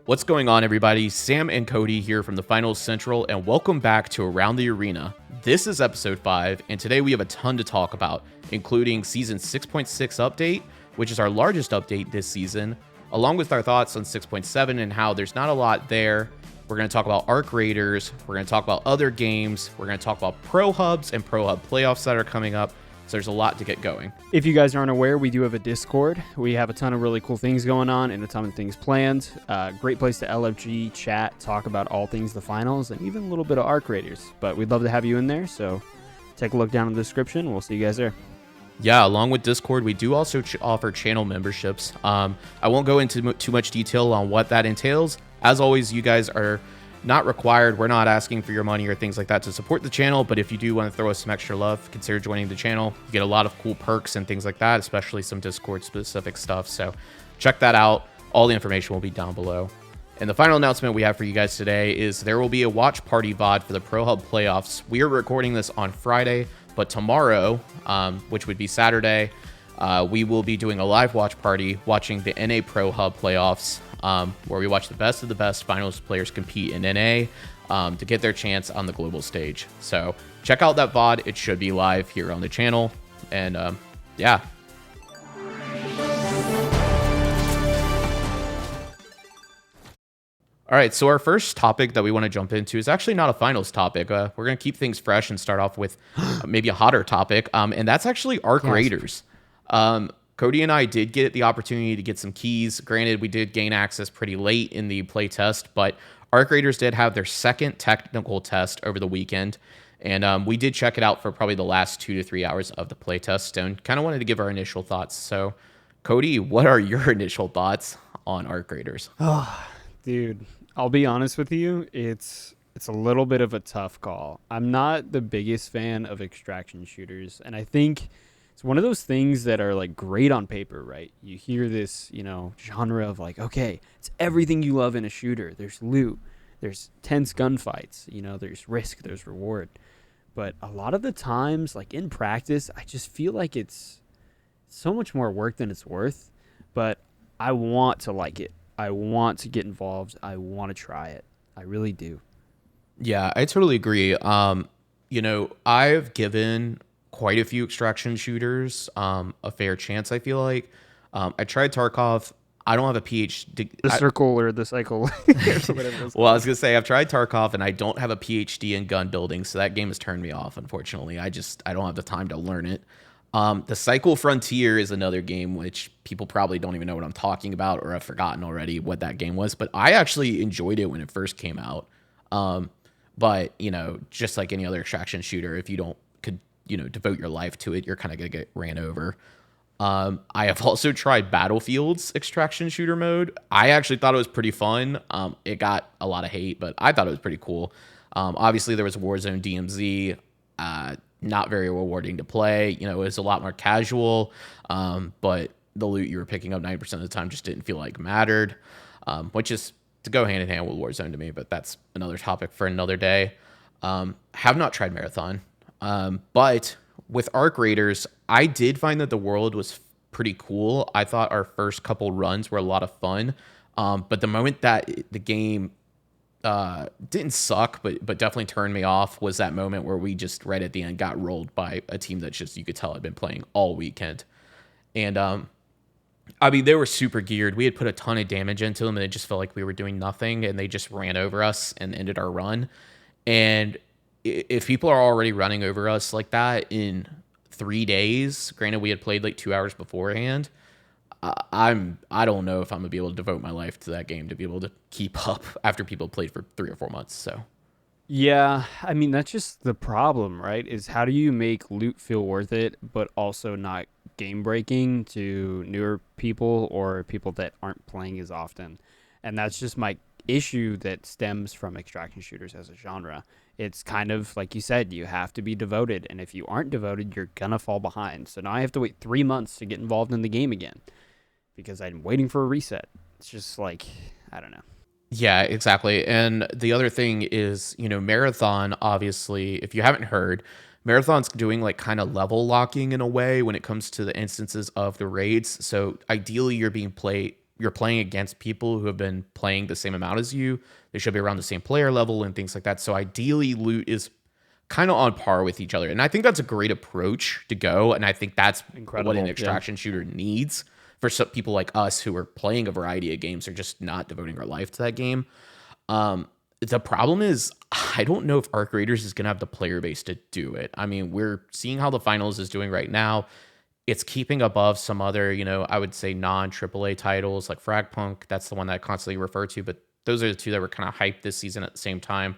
What's going on, everybody? Sam and Cody here from the Finals Central, and welcome back to Around the Arena. This is episode 5, and today we have a ton to talk about, including Season 6.6 update, which is our largest update this season, along with our thoughts on 6.7 and how there's not a lot there. We're going to talk about Arc Raiders, we're going to talk about other games, we're going to talk about ProHubs and ProHub playoffs that are coming up. So there's a lot to get going. If you guys aren't aware, we do have a Discord. We have a ton of really cool things going on and a ton of things planned. Great place to LFG, chat, talk about all things the finals, and even a little bit of Arc Raiders. But we'd love to have you in there, so take a look down in the description. We'll see you guys there. Yeah, along with Discord, we do also offer channel memberships. I won't go into too much detail on what that entails. As always, you guys are not required. We're not asking for your money or things like that to support the channel, but if you do want to throw us some extra love, consider joining the channel. You get a lot of cool perks and things like that, especially some Discord specific stuff. So check that out. All the information will be down below. And the final announcement we have for you guys today is there will be a watch party VOD for the ProHub playoffs. We are recording this on Friday, but tomorrow, which would be Saturday, we will be doing a live watch party watching the NA ProHub playoffs, where we watch the best of the best finals players compete in NA to get their chance on the global stage. So check out that VOD. It should be live here on the channel. And yeah. All right, so our first topic that we want to jump into is actually not a finals topic. We're going to keep things fresh and start off with maybe a hotter topic, and that's actually Arc Raiders. Cody and I did get the opportunity to get some keys. Granted, we did gain access pretty late in the play test, but Arc Raiders did have their second technical test over the weekend, and we did check it out for probably the last 2 to 3 hours of the play test and kind of wanted to give our initial thoughts. So, Cody, what are your initial thoughts on Arc Raiders? Oh, dude, I'll be honest with you. It's a little bit of a tough call. I'm not the biggest fan of extraction shooters, and I think it's one of those things that are like great on paper, right? You hear this, genre of like, okay, it's everything you love in a shooter. There's loot, there's tense gunfights, there's risk, there's reward. But a lot of the times, like in practice, I just feel like it's so much more work than it's worth. But I want to like it. I want to get involved. I want to try it. I really do. Yeah, I totally agree. I've given quite a few extraction shooters a fair chance, I feel like. I tried Tarkov. I don't have a PhD. The circle or the cycle. Well, I was going to say, I've tried Tarkov, and I don't have a PhD in gun building, so that game has turned me off, unfortunately. I don't have the time to learn it. The Cycle Frontier is another game which people probably don't even know what I'm talking about or have forgotten already what that game was, but I actually enjoyed it when it first came out. But, just like any other extraction shooter, if you don't devote your life to it, you're kind of going to get ran over. I have also tried Battlefield's extraction shooter mode. I actually thought it was pretty fun. It got a lot of hate, but I thought it was pretty cool. Obviously, there was Warzone DMZ. Not very rewarding to play. It was a lot more casual, but the loot you were picking up 90% of the time just didn't feel like mattered, which is to go hand in hand with Warzone to me, but that's another topic for another day. Have not tried Marathon. But with Arc Raiders, I did find that the world was pretty cool. I thought our first couple runs were a lot of fun. But the moment that the game didn't suck, but definitely turned me off was that moment where we just right at the end got rolled by a team that just, you could tell, had been playing all weekend. And they were super geared. We had put a ton of damage into them, and it just felt like we were doing nothing, and they just ran over us and ended our run. And if people are already running over us like that in 3 days, granted we had played like 2 hours beforehand, I don't know if I'm gonna be able to devote my life to that game to be able to keep up after people played for 3 or 4 months. So yeah, that's just the problem, right? Is how do you make loot feel worth it, but also not game breaking to newer people or people that aren't playing as often? And that's just my issue that stems from extraction shooters as a genre. It's kind of like you said, you have to be devoted, and if you aren't devoted, you're gonna fall behind. So now I have to wait 3 months to get involved in the game again because I'm waiting for a reset. It's just like, I don't know. Yeah, exactly. And the other thing is, Marathon, obviously, if you haven't heard, Marathon's doing like kind of level locking in a way when it comes to the instances of the raids. So ideally you're you're playing against people who have been playing the same amount as you. They should be around the same player level and things like that. So ideally, loot is kind of on par with each other. And I think that's a great approach to go. And I think that's what an extraction shooter needs for some people like us who are playing a variety of games or just not devoting our life to that game. The problem is, I don't know if Arc Raiders is going to have the player base to do it. I mean, we're seeing how the finals is doing right now. It's keeping above some other, I would say non-AAA titles like Fragpunk. That's the one that I constantly refer to, but those are the two that were kind of hyped this season at the same time.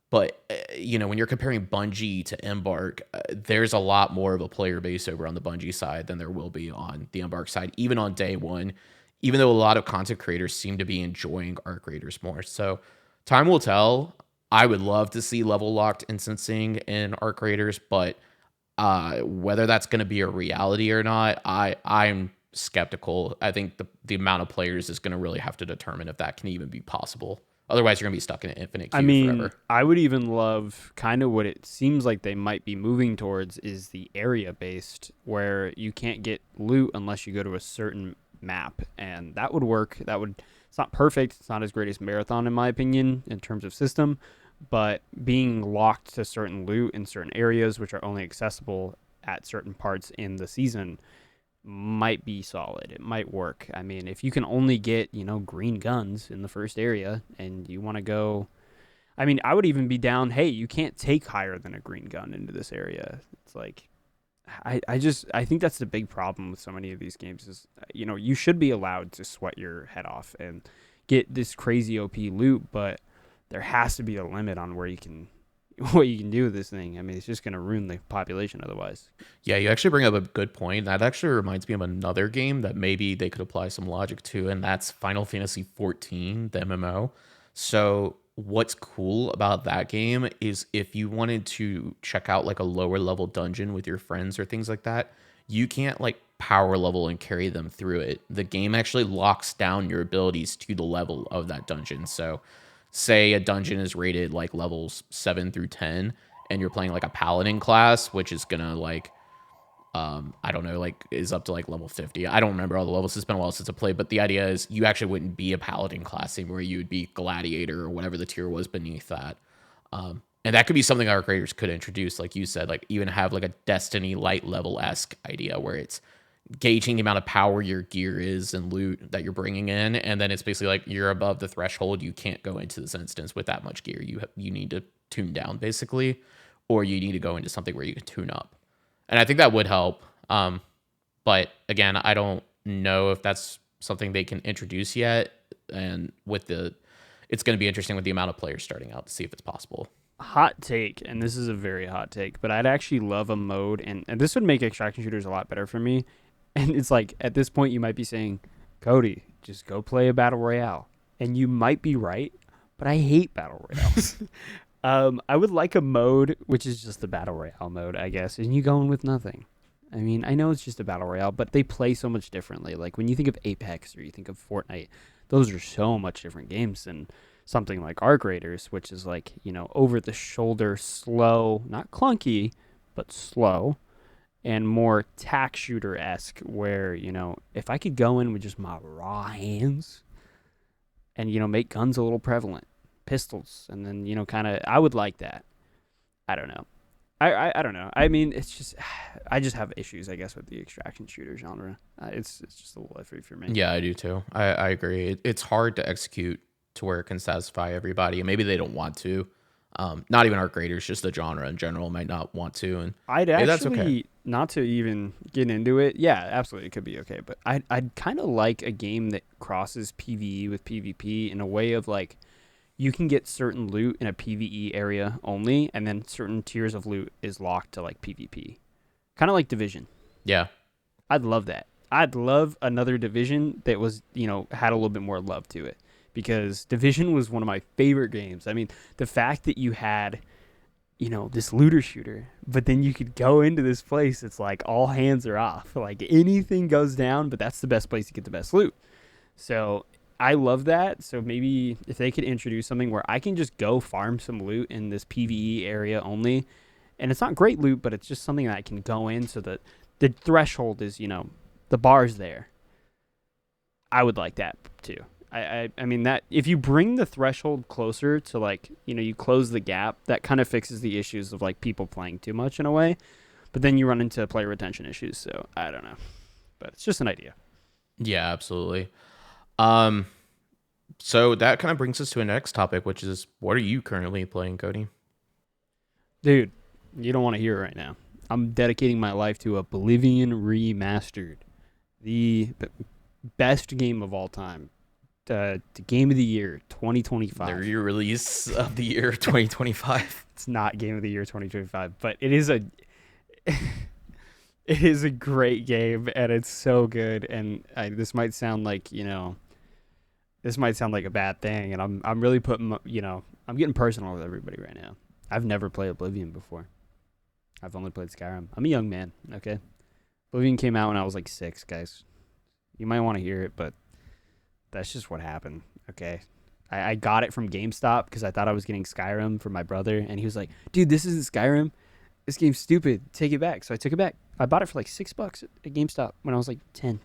But when you're comparing Bungie to Embark, there's a lot more of a player base over on the Bungie side than there will be on the Embark side, even on day one, even though a lot of content creators seem to be enjoying Arc Raiders more. So time will tell. I would love to see level locked instancing in Arc Raiders, but whether that's going to be a reality or not, I'm skeptical. I think the amount of players is going to really have to determine if that can even be possible. Otherwise, you're going to be stuck in an infinite queue forever. I would even love kind of what it seems like they might be moving towards is the area-based, where you can't get loot unless you go to a certain map, and that would work. It's not perfect. It's not as great as Marathon, in my opinion, in terms of system, but being locked to certain loot in certain areas, which are only accessible at certain parts in the season, might be solid. It might work. I mean, if you can only get, green guns in the first area and you want to go, I mean, I would even be down, hey, you can't take higher than a green gun into this area. It's like, I think that's the big problem with so many of these games is, you should be allowed to sweat your head off and get this crazy OP loot, but there has to be a limit on what you can do with this thing. I mean, it's just going to ruin the population otherwise. Yeah, you actually bring up a good point. That actually reminds me of another game that maybe they could apply some logic to, and that's Final Fantasy XIV, the MMO. So what's cool about that game is if you wanted to check out like a lower level dungeon with your friends or things like that, you can't like power level and carry them through it. The game actually locks down your abilities to the level of that dungeon. So say a dungeon is rated like levels 7 through 10 and you're playing like a paladin class, which is gonna like I don't know, like is up to like level 50. I don't remember all the levels. It's been a while since I played, but the idea is you actually wouldn't be a paladin class anymore. You would be gladiator or whatever the tier was beneath that. And that could be something our creators could introduce, like you said, like even have like a Destiny light level-esque idea where it's gauging the amount of power your gear is and loot that you're bringing in, and then it's basically like you're above the threshold, you can't go into this instance with that much gear. You need to tune down basically, or you need to go into something where you can tune up, and I think that would help. But again, I don't know if that's something they can introduce yet, and it's going to be interesting with the amount of players starting out to see if it's possible. Hot take, and this is a very hot take, but I'd actually love a mode, and this would make extraction shooters a lot better for me. And it's like, at this point, you might be saying, Cody, just go play a Battle Royale. And you might be right, but I hate Battle Royales. I would like a mode, which is just the Battle Royale mode, I guess, and you go in with nothing. I mean, I know it's just a Battle Royale, but they play so much differently. Like, when you think of Apex or you think of Fortnite, those are so much different games than something like Arc Raiders, which is like, over-the-shoulder, slow, not clunky, but slow. And more tack shooter-esque where, if I could go in with just my raw hands and, make guns a little prevalent, pistols, and then, I would like that. I don't know. I don't know. I mean, it's just, I just have issues, I guess, with the extraction shooter genre. It's just a little iffy for me. Yeah, I do too. I agree. It's hard to execute to where it can satisfy everybody, and maybe they don't want to. Not even Arc Raiders, just the genre in general might not want to. And I'd actually, that's okay. Not to even get into it, yeah, absolutely, it could be okay. But I'd kind of like a game that crosses PvE with PvP in a way of like, you can get certain loot in a PvE area only, and then certain tiers of loot is locked to like PvP. Kind of like Division. Yeah. I'd love that. I'd love another Division that was, had a little bit more love to it. Because Division was one of my favorite games. I mean, the fact that you had, this looter shooter, but then you could go into this place, it's like all hands are off. Like anything goes down, but that's the best place to get the best loot. So I love that. So maybe if they could introduce something where I can just go farm some loot in this PvE area only, and it's not great loot, but it's just something that I can go in so that the threshold is, the bar's there. I would like that too. I mean that if you bring the threshold closer to like, you close the gap, that kind of fixes the issues of like people playing too much in a way. But then you run into player retention issues, so I don't know. But it's just an idea. Yeah, absolutely. So that kind of brings us to a next topic, which is what are you currently playing, Cody? Dude, you don't want to hear it right now. I'm dedicating my life to Oblivion Remastered. The best game of all time. The game of the year 2025. The re-release of the year 2025. It's not game of the year 2025, but it is a it is a great game, and it's so good. And this might sound like this might sound like a bad thing, and I'm really putting I'm getting personal with everybody right now. I've never played Oblivion before. I've only played Skyrim. I'm a young man, okay? Oblivion came out when I was like 6, guys. You might want to hear it, but that's just what happened, okay? I got it from GameStop because I thought I was getting Skyrim for my brother, and he was like, dude, this isn't Skyrim. This game's stupid. Take it back. So I took it back. I bought it for like $6 at GameStop when I was like 10.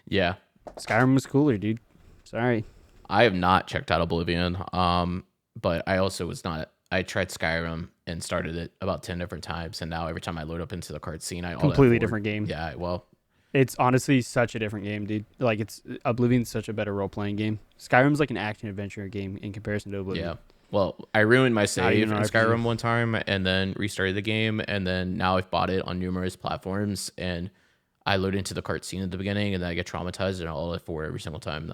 Yeah. Skyrim was cooler, dude. Sorry. I have not checked out Oblivion, but I also was not. I tried Skyrim and started it about 10 different times, and now every time I load up into the cutscene, I completely different game. Yeah, well, it's honestly such a different game, dude. Like Oblivion's such a better role-playing game. Skyrim's like an action-adventure game in comparison to Oblivion. Yeah. Well, I ruined my save in RPG. Skyrim one time and then restarted the game, and then now I've bought it on numerous platforms, and I load into the cutscene at the beginning, and then I get traumatized and all F4 every single time.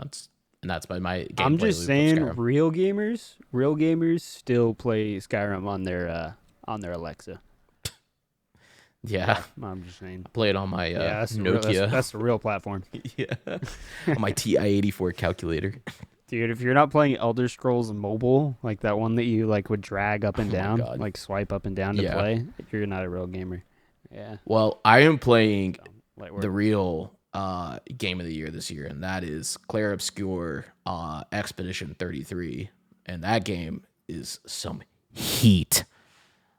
That's by my gameplay. I'm just saying, real gamers still play Skyrim on their Alexa. Yeah. I'm just saying. I play it on my Nokia. That's the real platform. Yeah. On my TI-84 calculator. Dude, if you're not playing Elder Scrolls Mobile, like that one that you like would drag up and down, God. like swipe up and down to play, you're not a real gamer. Yeah. Well, I am playing the real game of the year this year, and that is Claire Obscure Expedition 33. And that game is some heat.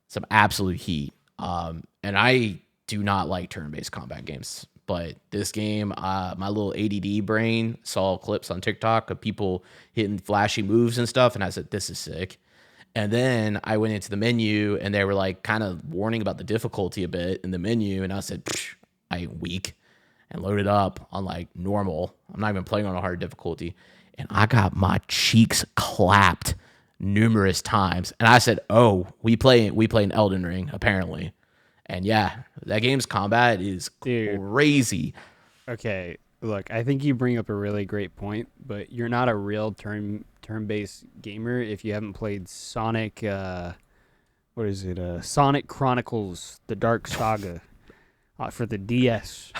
Some absolute heat. And I do not like turn-based combat games. But this game, my little ADD brain saw clips on TikTok of people hitting flashy moves and stuff, and I said, this is sick. And then I went into the menu, and they were like kind of warning about the difficulty a bit in the menu, and I said, I ain't weak, and loaded up on like normal. I'm not even playing on a hard difficulty, and I got my cheeks clapped numerous times, and I said, oh, we play an Elden Ring apparently. And yeah, that game's combat is crazy. Okay, look, I think you bring up a really great point, but you're not a real turn-based gamer if you haven't played Sonic. What is it? Sonic Chronicles: The Dark Saga for the DS.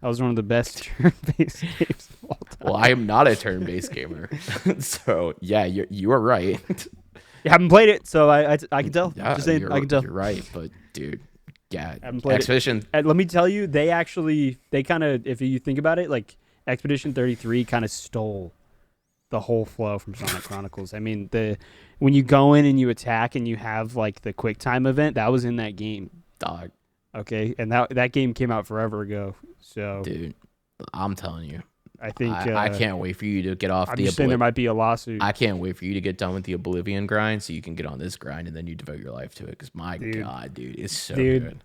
That was one of the best turn-based games of all time. Well, I am not a turn-based gamer, so yeah, you are right. You haven't played it, so I can tell. Yeah, just saying, I can tell. You're right, but dude. Yeah, Expedition. And let me tell you, they kind of, if you think about it, like Expedition 33 kind of stole the whole flow from Sonic Chronicles. I mean, when you go in and you attack and you have like the quick time event, that was in that game. Dog. Okay, and that game came out forever ago. So, dude, I'm telling you, I think I can't wait for you to get off. I'm just saying there might be a lawsuit. I can't wait for you to get done with the Oblivion grind so you can get on this grind and then you devote your life to it. Because my God, dude, it's so good.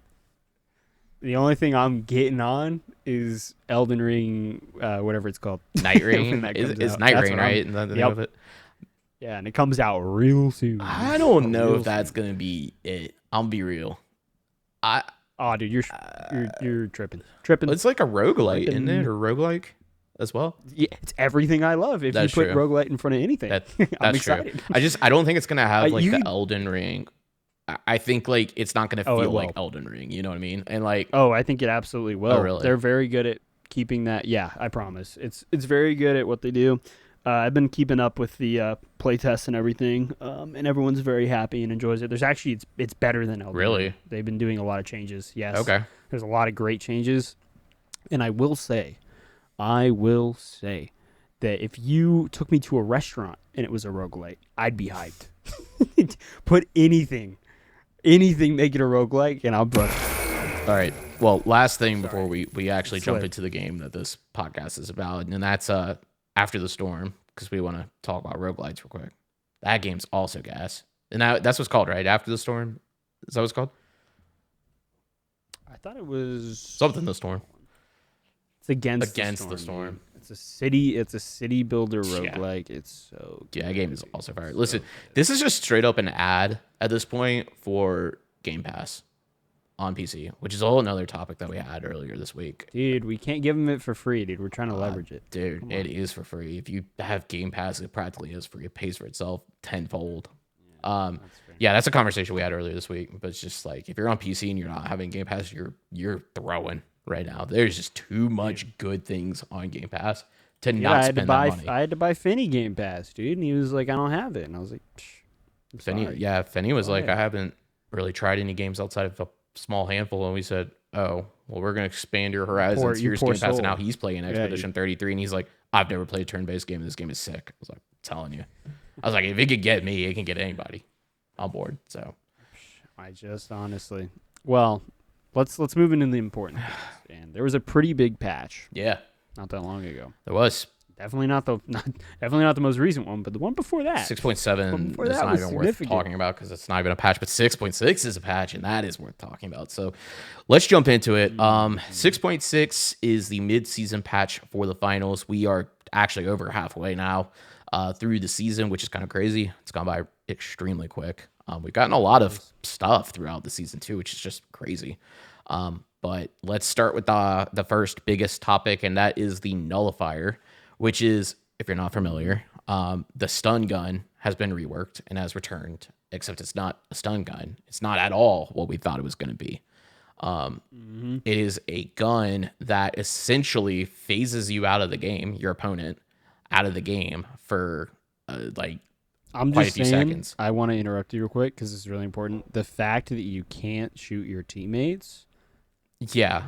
The only thing I'm getting on is Elden Ring, whatever it's called. Night Rain. It's Night Rain, right? Is that the name of it? Yeah, and it comes out real soon. I don't know if that's gonna be it. I'll be real. Dude, you're tripping. It's like a roguelite, isn't it? Or roguelike as well? Yeah, it's everything I love. If you put roguelite in front of anything, I'm excited. True. I don't think it's gonna have like the Elden Ring. I think like it's not gonna feel like Elden Ring. You know what I mean? And like, I think it absolutely will. Oh, really? They're very good at keeping that. Yeah, I promise. It's very good at what they do. I've been keeping up with the playtests and everything, and everyone's very happy and enjoys it. There's actually it's better than Elden Ring. Really? They've been doing a lot of changes. Yes. Okay. There's a lot of great changes, and I will say that if you took me to a restaurant and it was a roguelite, I'd be hyped. Put anything, make it a roguelike, and I'll brush. All right. Well, last thing before we actually jump Slip. into the game that this podcast is about, and that's After the Storm, because we want to talk about roguelites real quick. That game's also gas. And that's what's called, right? After the Storm? Is that what it's called? I thought it was Something the Storm. It's against the storm. Dude. It's a city builder roguelike. It's so good. Yeah, that game is also fire. Listen, this is just straight up an ad at this point for Game Pass on PC, which is a whole another topic that we had earlier this week. Dude, we can't give them it for free, dude. We're trying to leverage it. Dude, it is for free. If you have Game Pass, it practically is free. It pays for itself tenfold. Yeah, that's a conversation we had earlier this week. But it's just like, if you're on PC and you're not having Game Pass, you're throwing right now. There's just too much good things on Game Pass to not spend that money. I had to buy Finney Game Pass, dude, and he was like, I don't have it, and I was like, Finney was like, I haven't really tried any games outside of a small handful, and we said, oh, well, we're gonna expand your horizons. Here's Game Pass, and now he's playing Expedition 33, and he's like, I've never played a turn-based game, and this game is sick. I was like, I'm telling you. I was like, if it could get me, it can get anybody on board. So I just honestly, well, let's move into the important things. And there was a pretty big patch. Yeah, not that long ago. There was definitely not the most recent one, but the one before that. 6.7 is not even worth talking about because it's not even a patch. But 6.6 is a patch, and that is worth talking about. So let's jump into it. 6.6 is the mid-season patch for the finals. We are actually over halfway now through the season, which is kind of crazy. It's gone by extremely quick. We've gotten a lot of stuff throughout the season too, which is just crazy. But let's start with the first biggest topic, and that is the Nullifier, which is, if you're not familiar, the stun gun has been reworked and has returned, except it's not a stun gun. It's not at all what we thought it was going to be. It is a gun that essentially phases you out of the game, your opponent, out of the game for I'm quite just a few saying, seconds. I want to interrupt you real quick because it's really important. The fact that you can't shoot your teammates. Yeah.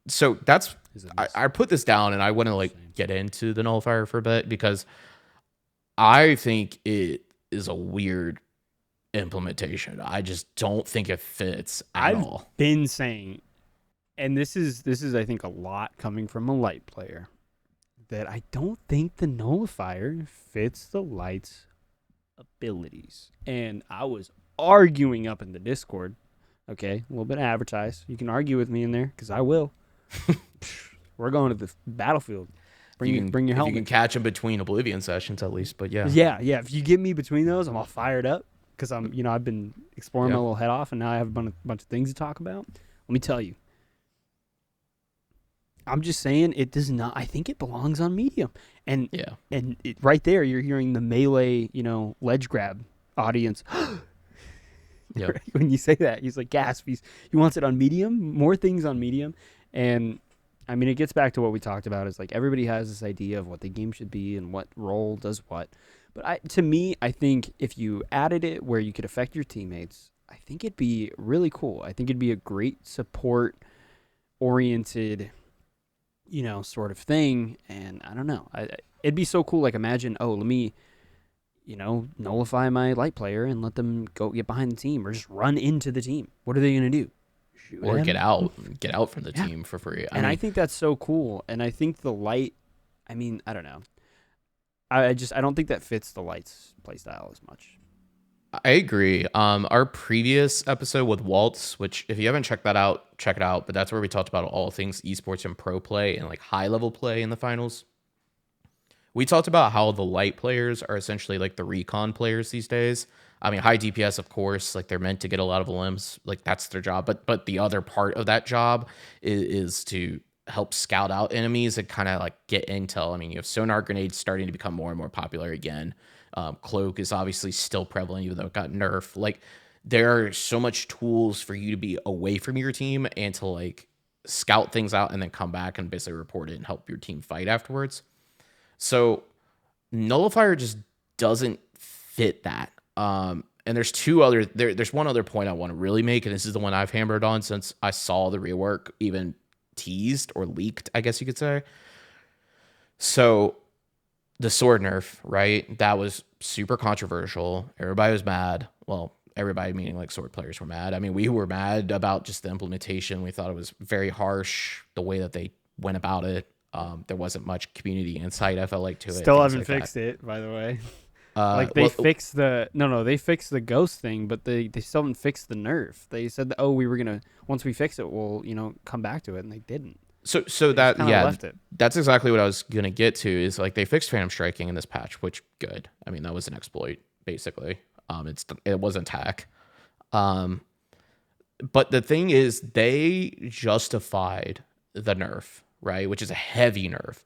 So that's, I put this down and I want to get into the Nullifier for a bit because I think it is a weird implementation. I just don't think it fits at all. I've been saying, and this is I think a lot coming from a light player, that I don't think the Nullifier fits the light's abilities. And I was arguing up in the Discord. Okay, a little bit of advertise. You can argue with me in there because I will. We're going to the battlefield. Bring your helmet. You can catch them between Oblivion sessions at least, but yeah. Yeah. If you get me between those, I'm all fired up because I've been exploring my little head off, and now I have a bunch of things to talk about. Let me tell you. I'm just saying it does not. I think it belongs on medium, and right there you're hearing the melee, ledge grab audience. Yeah. When you say that, he's like gasp. He wants it on medium, more things on medium, and I mean it gets back to what we talked about. Is like everybody has this idea of what the game should be and what role does what. But to me, I think if you added it where you could affect your teammates, I think it'd be really cool. I think it'd be a great support oriented, sort of thing. And I don't know, it'd be so cool. Like imagine, let me, nullify my light player and let them go get behind the team or just run into the team. What are they going to do? Shoot or him? get out from the team for free. I think that's so cool. And I think the light, I don't know. I don't think that fits the light's playstyle as much. I agree. Our previous episode with Waltz, which if you haven't checked that out, check it out. But that's where we talked about all things esports and pro play and high level play in the finals. We talked about how the light players are essentially the recon players these days. I mean, high DPS, of course, they're meant to get a lot of limbs. That's their job. But the other part of that job is to help scout out enemies and kind of get intel. I mean, you have sonar grenades starting to become more and more popular again. Cloak is obviously still prevalent, even though it got nerfed. There are so much tools for you to be away from your team and to scout things out and then come back and basically report it and help your team fight afterwards. So Nullifier just doesn't fit that. And there's there's one other point I want to really make, and this is the one I've hammered on since I saw the rework even teased or leaked, I guess you could say. So the sword nerf, right? That was super controversial. Everybody was mad. Well, everybody, meaning like sword players, were mad. I mean, we were mad about just the implementation. We thought it was very harsh the way that they went about it. There wasn't much community insight, I felt like, to it. Still things haven't like fixed that. it, by the way. Uh, Like they well, fixed the they fixed the ghost thing, but they still haven't fixed the nerf. They said that, oh, we were gonna, once we fix it, we'll come back to it, and they didn't. so They just that kind of yeah, left it. that's exactly what I was gonna get to. Is like they fixed phantom striking in this patch, which good. I mean, that was an exploit basically. It wasn't hack. Um, but the thing is, they justified the nerf, right? Which is a heavy nerf.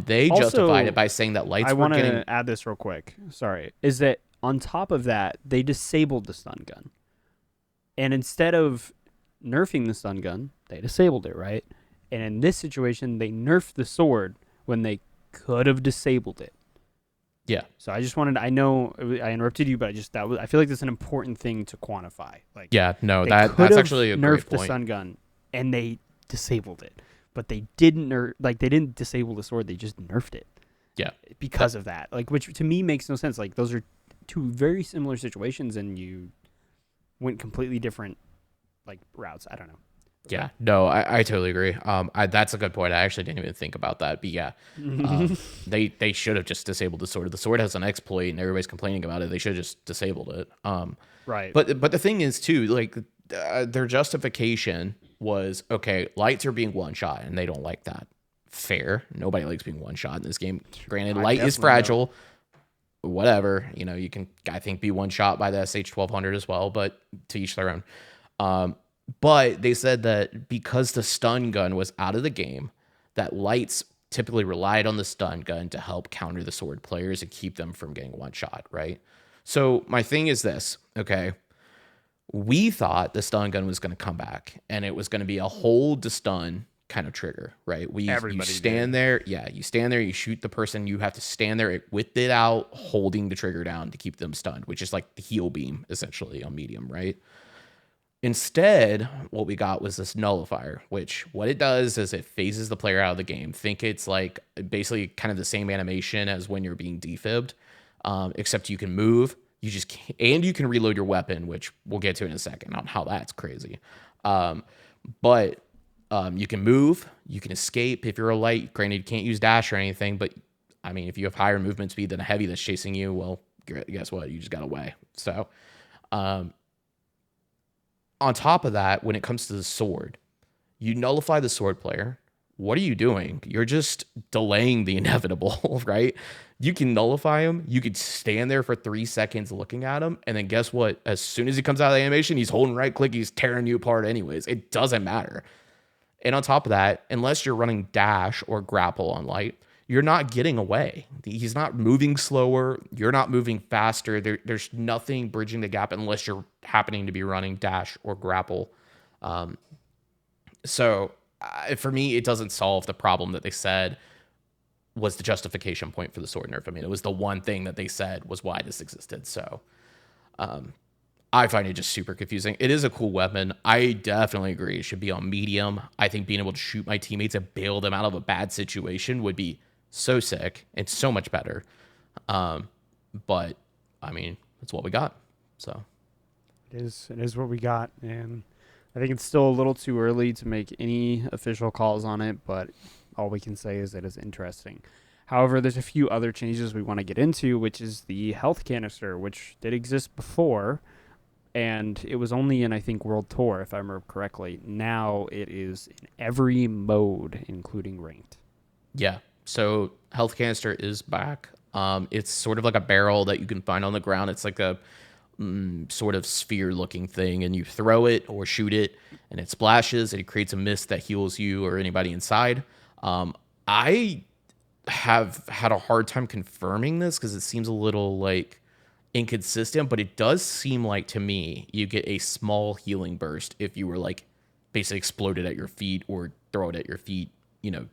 They justified Also, it by saying that lights I were want getting. to add this real quick. Sorry, is that on top of that, they disabled the stun gun, and instead of nerfing the stun gun, they disabled it, right? And in this situation, they nerfed the sword when they could have disabled it. Yeah, So I just wanted, I know I interrupted you, but I feel like that's an important thing to quantify. Like, yeah, no, they that's could have actually a great nerfed the point. stun gun, and they disabled it, but they didn't they didn't disable the sword. They just nerfed it. Yeah, Because of that, like, which to me makes no sense. Like, those are two very similar situations, and you went completely different like routes. I don't know. yeah, no, I totally agree. That's a good point. I actually didn't even think about that, but yeah, they should have just disabled the sword. The sword has an exploit, and everybody's complaining about it. They should have just disabled it. Right. But the thing is too, like their justification was okay. Lights are being one shot, and they don't like that. Fair. Nobody likes being one shot in this game. Granted, I light is definitely fragile. Whatever, you can, I think, be one shot by the SH-1200 as well, but to each their own. But they said that because the stun gun was out of the game, that lights typically relied on the stun gun to help counter the sword players and keep them from getting one shot, right? So my thing is this, okay? We thought the stun gun was going to come back, and it was going to be a hold to stun kind of trigger, right? You Everybody stand did. there, yeah, you stand there, you shoot the person, you have to stand there with it out, holding the trigger down to keep them stunned, which is like the heal beam essentially on medium, right? Instead, what we got was this nullifier, which what it does is it phases the player out of the game. Think it's like basically kind of the same animation as when you're being defibbed, except you can move. You just can't, and you can reload your weapon, which we'll get to in a second on how that's crazy. But you can move, you can escape if you're a light. Granted, you can't use dash or anything, but I mean, if you have higher movement speed than a heavy that's chasing you, well, guess what? You just got away. So, on top of that, when it comes to the sword, you nullify the sword player. What are you doing? You're just delaying the inevitable, right? You can nullify him. You could stand there for 3 seconds looking at him. And then guess what? As soon as he comes out of the animation, he's holding right click. He's tearing you apart anyways. It doesn't matter. And on top of that, unless you're running dash or grapple on light, you're not getting away. He's not moving slower. You're not moving faster. There's nothing bridging the gap unless you're happening to be running dash or grapple. So for me, it doesn't solve the problem that they said was the justification point for the sword nerf. I mean, it was the one thing that they said was why this existed. So I find it just super confusing. It is a cool weapon. I definitely agree. It should be on medium. I think being able to shoot my teammates and bail them out of a bad situation would be so sick and so much better. But I mean, that's what we got. So It is what we got, and I think it's still a little too early to make any official calls on it, but all we can say is that it's interesting. However, there's a few other changes we want to get into, which is the health canister, which did exist before, and it was only in, I think, World Tour, if I remember correctly. Now it is in every mode, including ranked. yeah. So health canister is back. It's sort of like a barrel that you can find on the ground. It's like a sort of sphere looking thing, and you throw it or shoot it and it splashes and it creates a mist that heals you or anybody inside. I have had a hard time confirming this because it seems a little like inconsistent, but it does seem like to me you get a small healing burst if you were like basically explode it at your feet or throw it at your feet,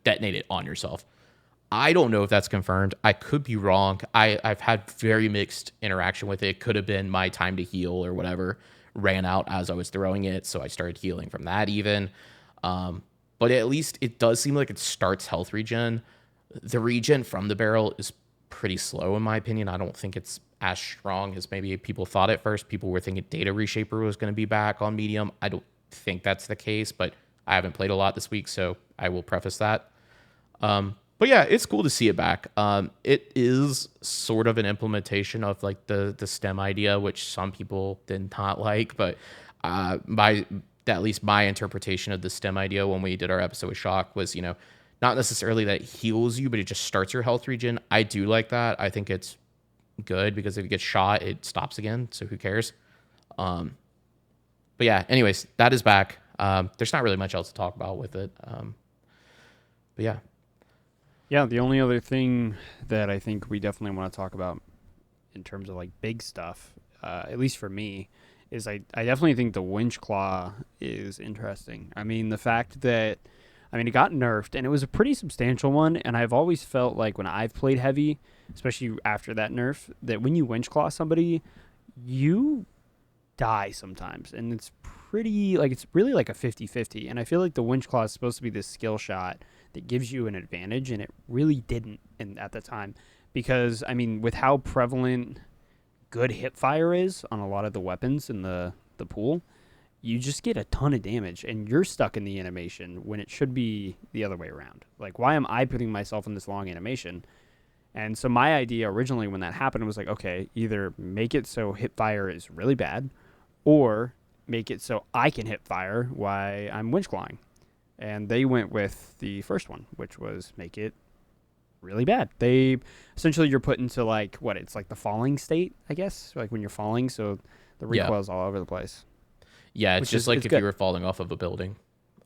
detonate it on yourself. I don't know if that's confirmed. I could be wrong. I've had very mixed interaction with it. Could have been my time to heal or whatever ran out as I was throwing it, so I started healing from that even. But at least it does seem like it starts health regen. The regen from the barrel is pretty slow in my opinion. I don't think it's as strong as maybe people thought at first. People were thinking Data Reshaper was going to be back on medium. I don't think that's the case, but I haven't played a lot this week, so I will preface that. But yeah, it's cool to see it back. It is sort of an implementation of like the STEM idea, which some people did not like, but by at least my interpretation of the STEM idea when we did our episode with Shock was, not necessarily that it heals you, but it just starts your health regen. I do like that. I think it's good because if you get shot, it stops again. So who cares? But yeah, anyways, that is back. There's not really much else to talk about with it. But yeah. Yeah, the only other thing that I think we definitely want to talk about in terms of like big stuff, at least for me, is I definitely think the Winch Claw is interesting. I mean, the fact that, it got nerfed, and it was a pretty substantial one, and I've always felt like when I've played heavy, especially after that nerf, that when you Winch Claw somebody, you die sometimes, and it's really like a 50-50, and I feel like the Winch Claw is supposed to be this skill shot that gives you an advantage, and it really didn't at the time, because, with how prevalent good hip fire is on a lot of the weapons in the pool, you just get a ton of damage, and you're stuck in the animation when it should be the other way around. Like, why am I putting myself in this long animation? And so my idea originally when that happened was like, okay, either make it so hip fire is really bad, or make it so I can hip fire while I'm winch clawing. And they went with the first one, which was make it really bad. They essentially, you're put into like it's like the falling state, I guess, like when you're falling, so the recoil is all over the place. Yeah, it's just like if you were falling off of a building.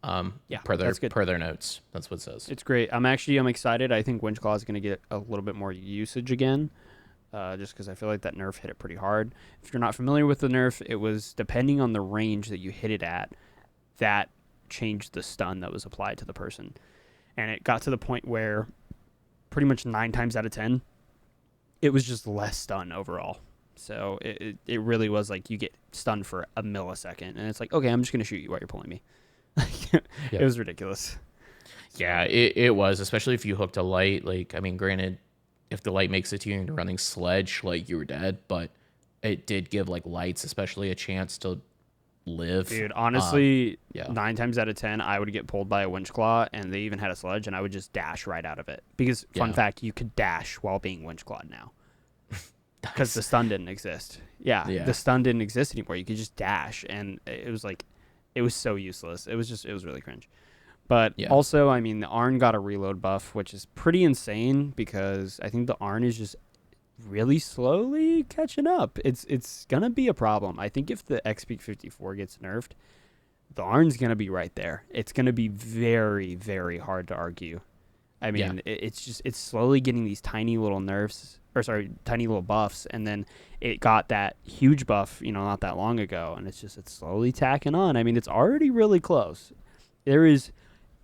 Per their notes, that's what it says. It's great. I'm excited. I think Winch Claw is going to get a little bit more usage again, just because I feel like that nerf hit it pretty hard. If you're not familiar with the nerf, it was depending on the range that you hit it at, that changed the stun that was applied to the person, and it got to the point where pretty much 9 times out of 10, it was just less stun overall. So it really was like you get stunned for a millisecond, and it's like, okay, I'm just going to shoot you while you're pulling me. It was ridiculous. Yeah, it was, especially if you hooked a light. Like, granted, if the light makes it to you and you're running sledge, like, you were dead, but it did give, like, lights especially a chance to live. Dude, honestly, 9 times out of 10, I would get pulled by a Winch Claw, and they even had a sledge, and I would just dash right out of it. Because, fun fact, you could dash while being Winch Clawed now. Because the stun didn't exist. Yeah, the stun didn't exist anymore. You could just dash, and it was like, it was so useless. It was really cringe. But also, the Arn got a reload buff, which is pretty insane because I think the Arn is just really slowly catching up. It's going to be a problem. I think if the XP 54 gets nerfed, the Arn's going to be right there. It's going to be very, very hard to argue. It's slowly getting these tiny little tiny little buffs, and then it got that huge buff, not that long ago, and it's slowly tacking on. It's already really close. There is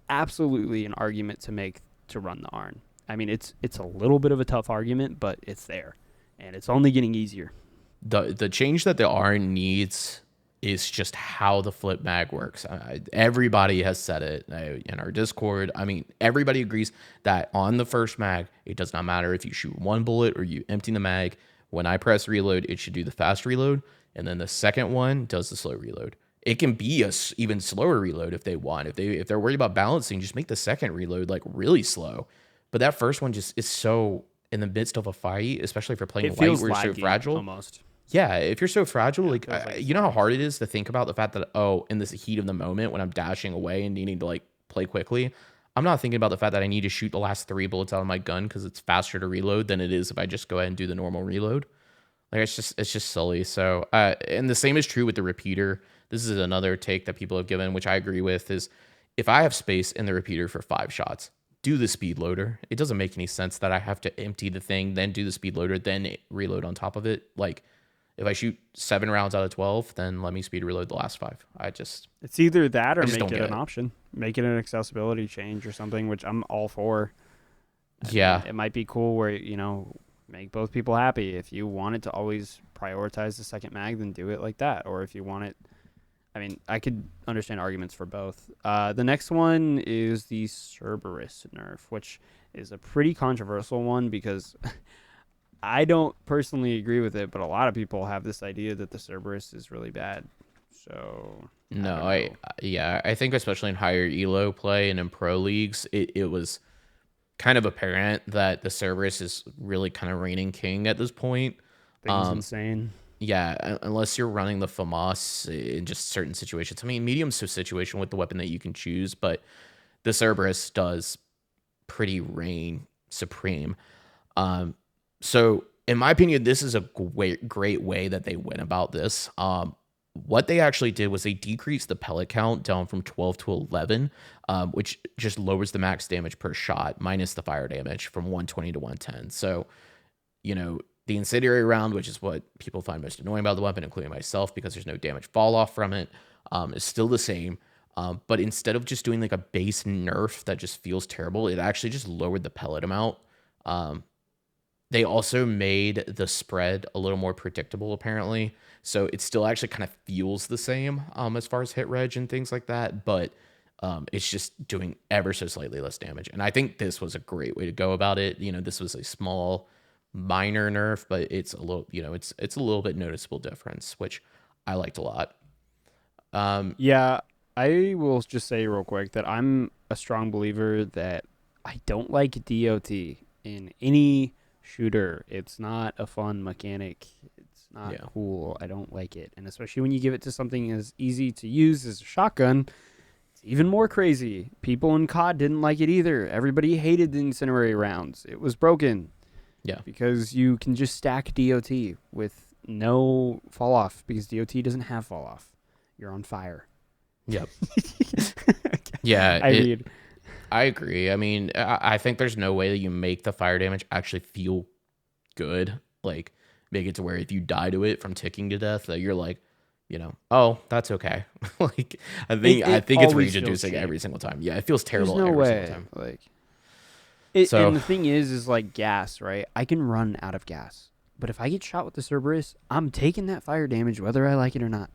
absolutely an argument to make to run the Arn. It's a little bit of a tough argument, but it's there, and it's only getting easier. The change that the Arn needs is just how the flip mag works. Everybody has said it in our Discord. Everybody agrees that on the first mag, it does not matter if you shoot one bullet or you empty the mag. When I press reload, it should do the fast reload, and then the second one does the slow reload. It can be a even slower reload if they want. If they're worried about balancing, just make the second reload like really slow. But that first one just is so in the midst of a fight, especially if you're playing light where you're so fragile. Almost. Yeah, if you're so fragile, you know how hard it is to think about the fact that, in this heat of the moment when I'm dashing away and needing to play quickly, I'm not thinking about the fact that I need to shoot the last 3 bullets out of my gun because it's faster to reload than it is if I just go ahead and do the normal reload. It's just silly. So, and the same is true with the repeater. This is another take that people have given, which I agree with, is if I have space in the repeater for 5 shots, do the speed loader. It doesn't make any sense that I have to empty the thing, then do the speed loader, then reload on top of it. If I shoot 7 rounds out of 12, then let me speed reload the last 5. It's either that or make it an option. Make it an accessibility change or something, which I'm all for. It might be cool where, make both people happy. If you wanted to always prioritize the second mag, then do it like that. Or if you want it, I could understand arguments for both. The next one is the Cerberus nerf, which is a pretty controversial one because I don't personally agree with it, but a lot of people have this idea that the Cerberus is really bad. So I No, don't know. I think especially in higher elo play and in pro leagues, it was kind of apparent that the Cerberus is really kind of reigning king at this point. Thing's insane. Yeah, unless you're running the FAMAS in just certain situations. I mean, medium's a situation with the weapon that you can choose, but the Cerberus does pretty reign supreme. So in my opinion, this is a great way that they went about this. What they actually did was they decreased the pellet count down from 12 to 11, which just lowers the max damage per shot minus the fire damage from 120 to 110. So, the incendiary round, which is what people find most annoying about the weapon, including myself, because there's no damage fall off from it, is still the same. But instead of just doing like a base nerf that just feels terrible, it actually just lowered the pellet amount. They also made the spread a little more predictable, apparently. So it still actually kind of feels the same as far as hit reg and things like that, but it's just doing ever so slightly less damage. And I think this was a great way to go about it. This was a small, minor nerf, but it's a little, it's a little bit noticeable difference, which I liked a lot. Yeah, I will just say real quick that I'm a strong believer that I don't like DOT in any shooter. It's not a fun mechanic. It's not cool. I don't like it. And especially when you give it to something as easy to use as a shotgun, it's even more crazy. People in COD didn't like it either. Everybody hated the incendiary rounds. It was broken. Yeah. Because you can just stack DOT with no fall off because DOT doesn't have fall off. You're on fire. Yep. Yeah. I agree. I mean, I think there's no way that you make the fire damage actually feel good. Like, make it to where if you die to it from ticking to death, that you're like, oh, that's okay. Like, I think it's rage inducing every single time. Yeah, it feels terrible every single time. Like, and the thing is like gas, right? I can run out of gas, but if I get shot with the Cerberus, I'm taking that fire damage whether I like it or not.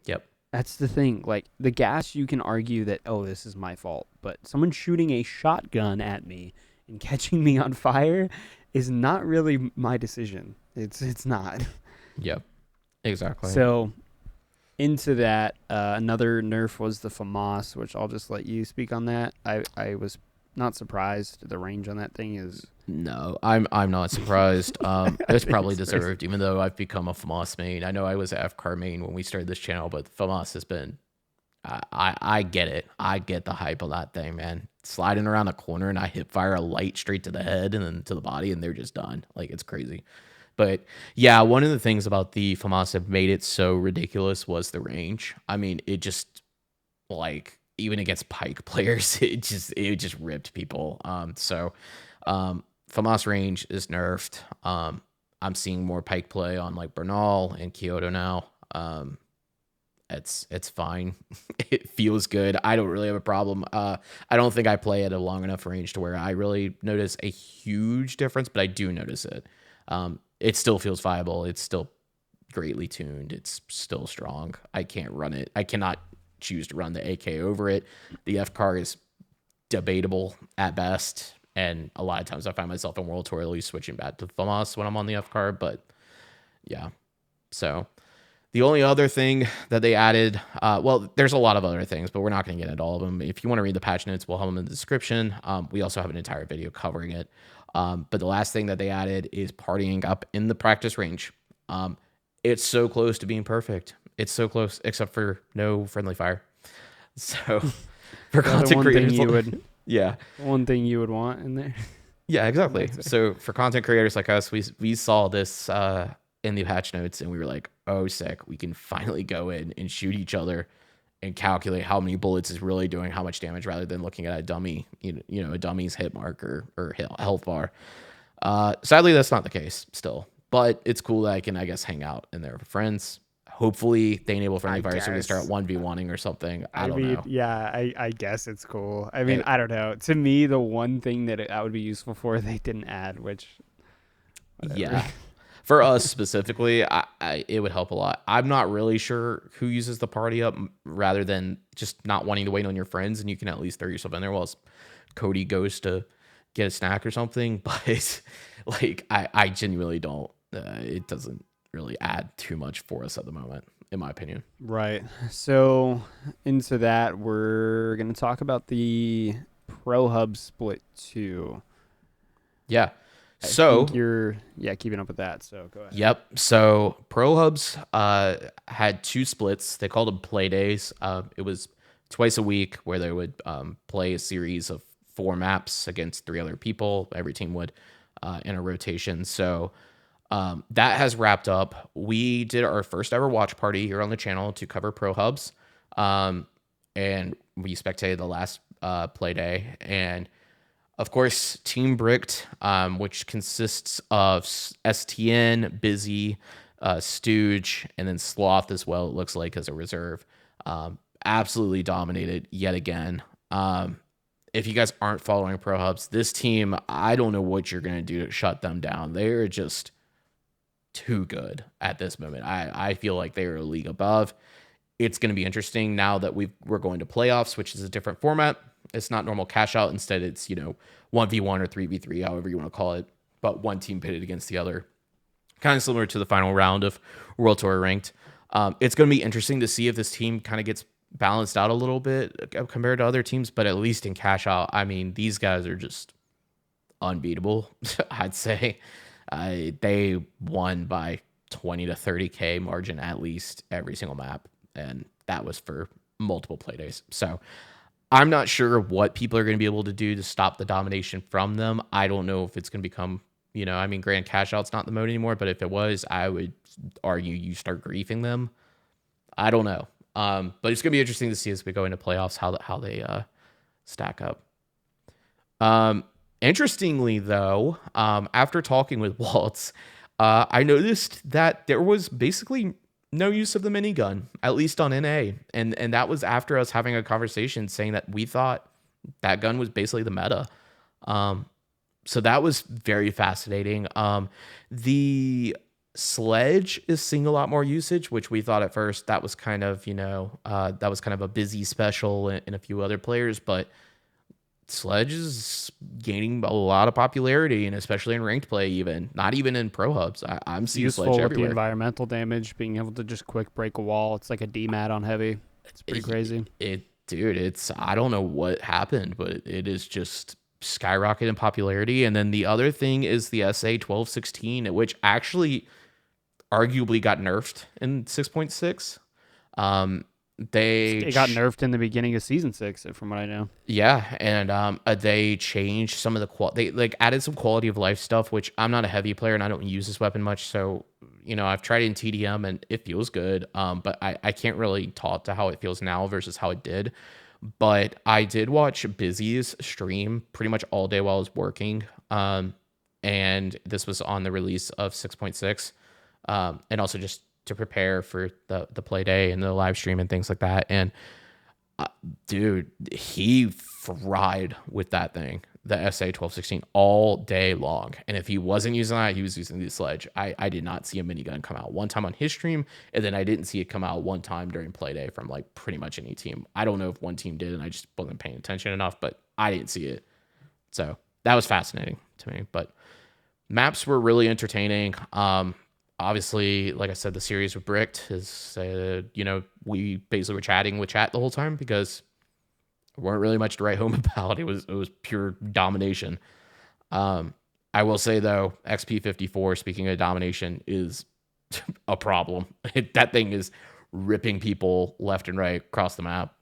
Yep. That's the thing. Like, the gas, you can argue that, oh, this is my fault. But someone shooting a shotgun at me and catching me on fire is not really my decision. It's not. Yep. Exactly. So, into that, another nerf was the FAMAS, which I'll just let you speak on that. I was not surprised. The range on that thing is... No, I'm not surprised. It's probably deserved, even though I've become a FAMAS main. I know I was a FCAR main when we started this channel, but FAMAS has been... I get it. I get the hype of that thing, man. Sliding around a corner and I hip fire a light straight to the head and then to the body and they're just done. Like, it's crazy. But yeah, one of the things about the FAMAS that made it so ridiculous was the range. I mean, it just, like, even against Pike players, it just ripped people. FAMAS range is nerfed. I'm seeing more Pike play on like Bernal and Kyoto now. It's fine. It feels good. I don't really have a problem. I don't think I play at a long enough range to where I really notice a huge difference, but I do notice it. It still feels viable. It's still greatly tuned. It's still strong. I can't run it. I cannot choose to run the AK over it. The FCAR is debatable at best, and a lot of times I find myself in World Tour at least switching back to FAMAS when I'm on the FCAR, but yeah. So the only other thing that they added, well, there's a lot of other things, but we're not going to get into all of them. If you want to read the patch notes, we'll have them in the description. We also have an entire video covering it. But the last thing that they added is partying up in the practice range. It's so close to being perfect. It's so close, except for no friendly fire. So for content creators, one thing you would want in there. Yeah, exactly. So for content creators like us, we saw this in the patch notes and we were like, oh, sick. We can finally go in and shoot each other and calculate how many bullets is really doing how much damage rather than looking at a dummy, a dummy's hit marker or health bar. Sadly, that's not the case still, but it's cool that I can, I guess, hang out in there with friends. Hopefully they enable friendly fire so we can start 1v1ing or something. I don't know. Yeah, I guess it's cool. I mean, I don't know. To me, the one thing that would be useful for, they didn't add, which... Whatever. Yeah. For us specifically, it would help a lot. I'm not really sure who uses the party up rather than just not wanting to wait on your friends, and you can at least throw yourself in there while Cody goes to get a snack or something. But Like I genuinely don't. It doesn't really add too much for us at the moment, in my opinion. Right. So into that, we're gonna talk about the ProHub split too. Yeah. I think So you're keeping up with that. So go ahead. yep. So ProHubs had two splits. They called them play days. It was twice a week where they would play a series of 4 maps against 3 other people. Every team would in a rotation. So that has wrapped up. We did our first ever watch party here on the channel to cover ProHubs, and we spectated the last play day. And of course, Team Bricked, which consists of STN, Busy, Stooge, and then Sloth as well, it looks like, as a reserve. Absolutely dominated yet again. If you guys aren't following ProHubs, this team, I don't know what you're going to do to shut them down. They're just too good at this moment. I feel like they're a league above. It's going to be interesting now that we're going to playoffs, which is a different format. It's not normal cash out. Instead, it's 1v1 or 3v3, however you want to call it, but one team pitted against the other. Kind of similar to the final round of World Tour Ranked. It's going to be interesting to see if this team kind of gets balanced out a little bit compared to other teams, but at least in cash out, I mean, these guys are just unbeatable, I'd say. They won by 20 to 30K margin at least every single map, and that was for multiple play days. So I'm not sure what people are going to be able to do to stop the domination from them. I don't know if it's going to become, Grand Cash Out's not the mode anymore, but if it was, I would argue you start griefing them. I don't know. But it's going to be interesting to see as we go into playoffs how they stack up. Interestingly, though, after talking with Waltz, I noticed that there was basically no use of the minigun, at least on NA. And that was after us having a conversation saying that we thought that gun was basically the meta. So that was very fascinating. The sledge is seeing a lot more usage, which we thought at first that was kind of, that was kind of a busy special in a few other players, but sledge is gaining a lot of popularity, and especially in ranked play, even not even in pro hubs. I'm seeing Useful sledge with everywhere. the environmental damage, being able to just quick break a wall. It's like a DMAT on heavy. It's pretty crazy. It's I don't know what happened, but it is just skyrocketed in popularity. And then the other thing is the SA 1216, which actually arguably got nerfed in 6.6. It got nerfed in the beginning of season 6, from what I know. Yeah, and they changed some of the they added some quality of life stuff, which I'm not a heavy player and I don't use this weapon much, so I've tried it in TDM and it feels good. But I can't really talk to how it feels now versus how it did. But I did watch Busy's stream pretty much all day while I was working. And this was on the release of 6.6. And also just to prepare for the play day and the live stream and things like that. And dude, he fried with that thing, the SA 1216, all day long. And if he wasn't using that, he was using the sledge. I did not see a minigun come out one time on his stream, and then I didn't see it come out one time during play day from like pretty much any team. I don't know if one team did and I just wasn't paying attention enough, but I didn't see it. So that was fascinating to me. But maps were really entertaining. Obviously, like I said, the series with Bricked is, we basically were chatting with chat the whole time because there weren't really much to write home about. It was pure domination. I will say, though, XP54, speaking of domination, is a problem. That thing is ripping people left and right across the map.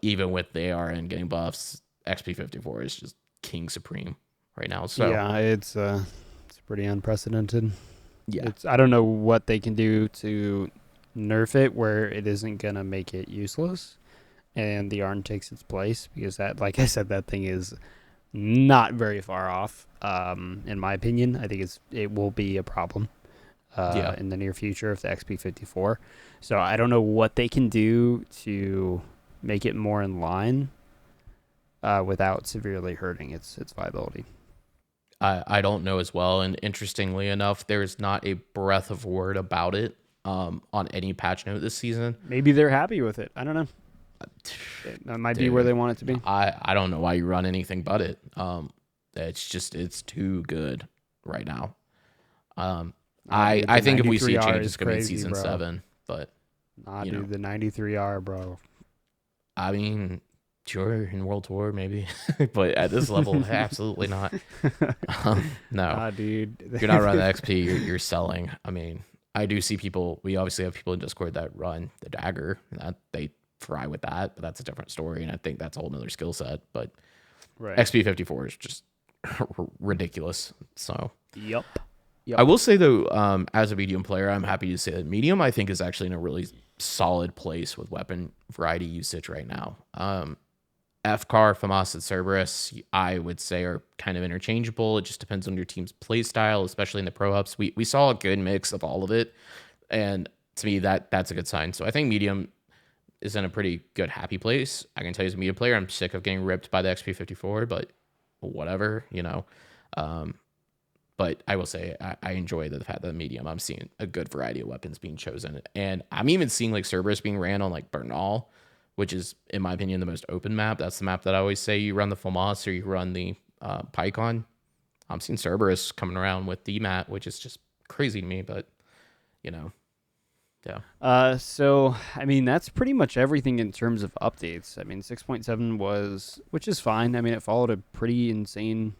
Even with the ARN getting buffs, XP54 is just king supreme right now. So yeah, it's pretty unprecedented. Yeah, I don't know what they can do to nerf it where it isn't gonna make it useless, and the ARN takes its place, because that, like I said, that thing is not very far off. In my opinion, I think it will be a problem in the near future of the XP54. So I don't know what they can do to make it more in line without severely hurting its viability. I don't know as well. And interestingly enough, there's not a breath of word about it on any patch note this season. Maybe they're happy with it. I don't know. That might be where they want it to be. I don't know why you run anything but it. It's too good. right now. Dude, I the think if we see 93R changes, is it's gonna be in crazy, season bro. 7. But Nah, you know, dude, the 93R, bro. I mean, sure, in World Tour maybe, but at this level, absolutely not. No, Nah, dude. if you're not running the XP, you're selling. I mean, I do see people. We obviously have people in Discord that run the dagger. That they fry with that, but that's a different story, and I think that's a whole nother skill set. But Right. XP54 is just ridiculous. So Yep. I will say though, as a medium player, I'm happy to say that medium I think is actually in a really solid place with weapon variety usage right now. FCAR, FAMAS, and Cerberus, I would say are kind of interchangeable. It just depends on your team's play style, especially in the ProHubs. We saw a good mix of all of it, and to me that's a good sign. So I think medium is in a pretty good happy place. I can tell you as a medium player, I'm sick of getting ripped by the XP54, but whatever, you know. But I will say I enjoy the fact that the medium, I'm seeing a good variety of weapons being chosen. And I'm even seeing like Cerberus being ran on like Bernal, which is, in my opinion, the most open map. That's the map that I always say you run the FAMAS or you run the Pike on. I'm seeing Cerberus coming around with the mat, which is just crazy to me, but, you know, yeah. So, I mean, that's pretty much everything in terms of updates. I mean, 6.7 was, which is fine. I mean, it followed a pretty insane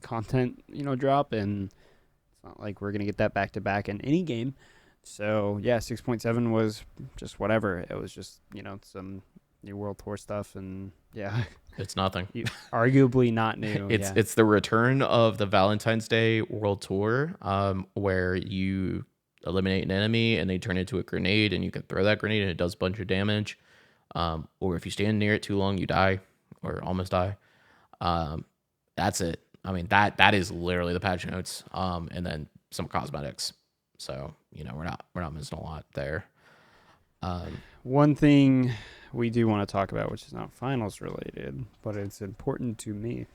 content, drop, and it's not like we're going to get that back to back in any game. So, yeah, 6.7 was just whatever. It was just, some new World Tour stuff, and yeah. It's nothing. Arguably not new. It's the return of the Valentine's Day World Tour, where you eliminate an enemy and they turn into a grenade, and you can throw that grenade and it does a bunch of damage. Or if you stand near it too long, you die or almost die. That's it. I mean, that is literally the patch notes. And then some cosmetics. So, we're not missing a lot there. One thing we do want to talk about, which is not finals related, but it's important to me,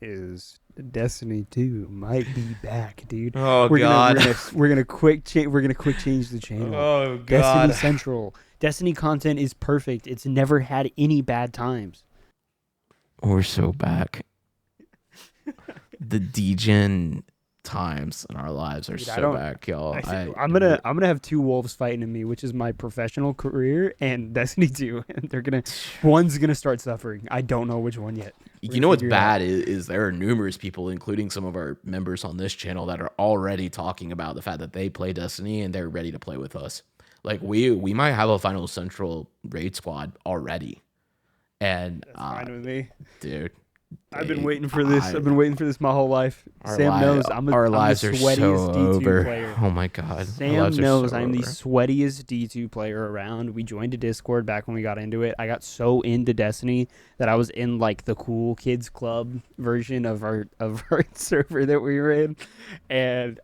is Destiny 2 might be back, dude. Oh God. We're gonna quick change the channel. Oh God. Destiny Central. Destiny content is perfect. It's never had any bad times. We're so back. The degen times in our lives are so back, y'all. I'm gonna have two wolves fighting in me, which is my professional career and Destiny 2. And one's gonna start suffering. I don't know which one yet. You know what's bad is there are numerous people, including some of our members on this channel, that are already talking about the fact that they play Destiny and they're ready to play with us. Like we might have a Final Central raid squad already. And that's fine with me, dude. I've been waiting for this. I've been waiting for this my whole life. Sam knows I'm the sweatiest D2 player. Oh my God. Sam knows I'm the sweatiest D2 player around. We joined a Discord back when we got into it. I got so into Destiny that I was in like the cool kids club version of our server that we were in, and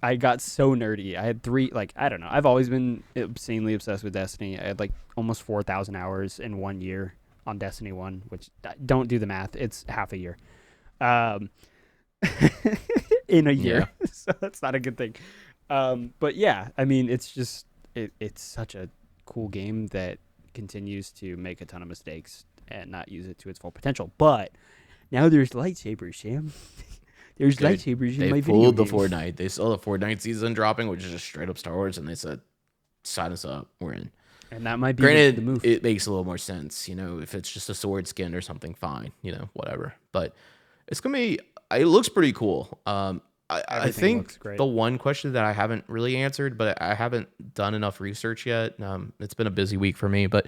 I got so nerdy. I had I don't know. I've always been obscenely obsessed with Destiny. I had like almost 4,000 hours in 1 year on Destiny 1, which don't do the math. It's half a year. In a year. Yeah. So that's not a good thing. But yeah, I mean, it's just, it's such a cool game that continues to make a ton of mistakes and not use it to its full potential. But now there's lightsabers, Sam. There's lightsabers in my video pulled the games. Fortnite. They saw the Fortnite season dropping, which is just straight up Star Wars, and they said, sign us up. We're in. And that might be Granted, the move. It makes a little more sense, if it's just a sword skin or something, fine, whatever. But it's going to be, it looks pretty cool. I think the one question that I haven't really answered, but I haven't done enough research yet. It's been a busy week for me, but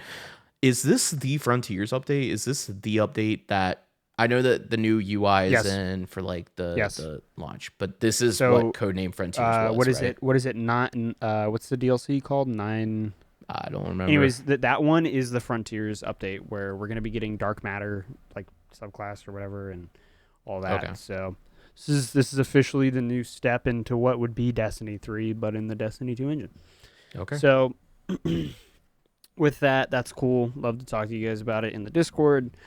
is this the Frontiers update? Is this the update that, I know that the new UI is in for like the launch, but this is what Codename Frontiers was, what is right? it? What is it? What's the DLC called? 9... I don't remember. Anyways, that one is the Frontiers update where we're going to be getting Dark Matter, like subclass or whatever, and all that. Okay. So this is officially the new step into what would be Destiny 3, but in the Destiny 2 engine. Okay. So with that, that's cool. Love to talk to you guys about it in the Discord.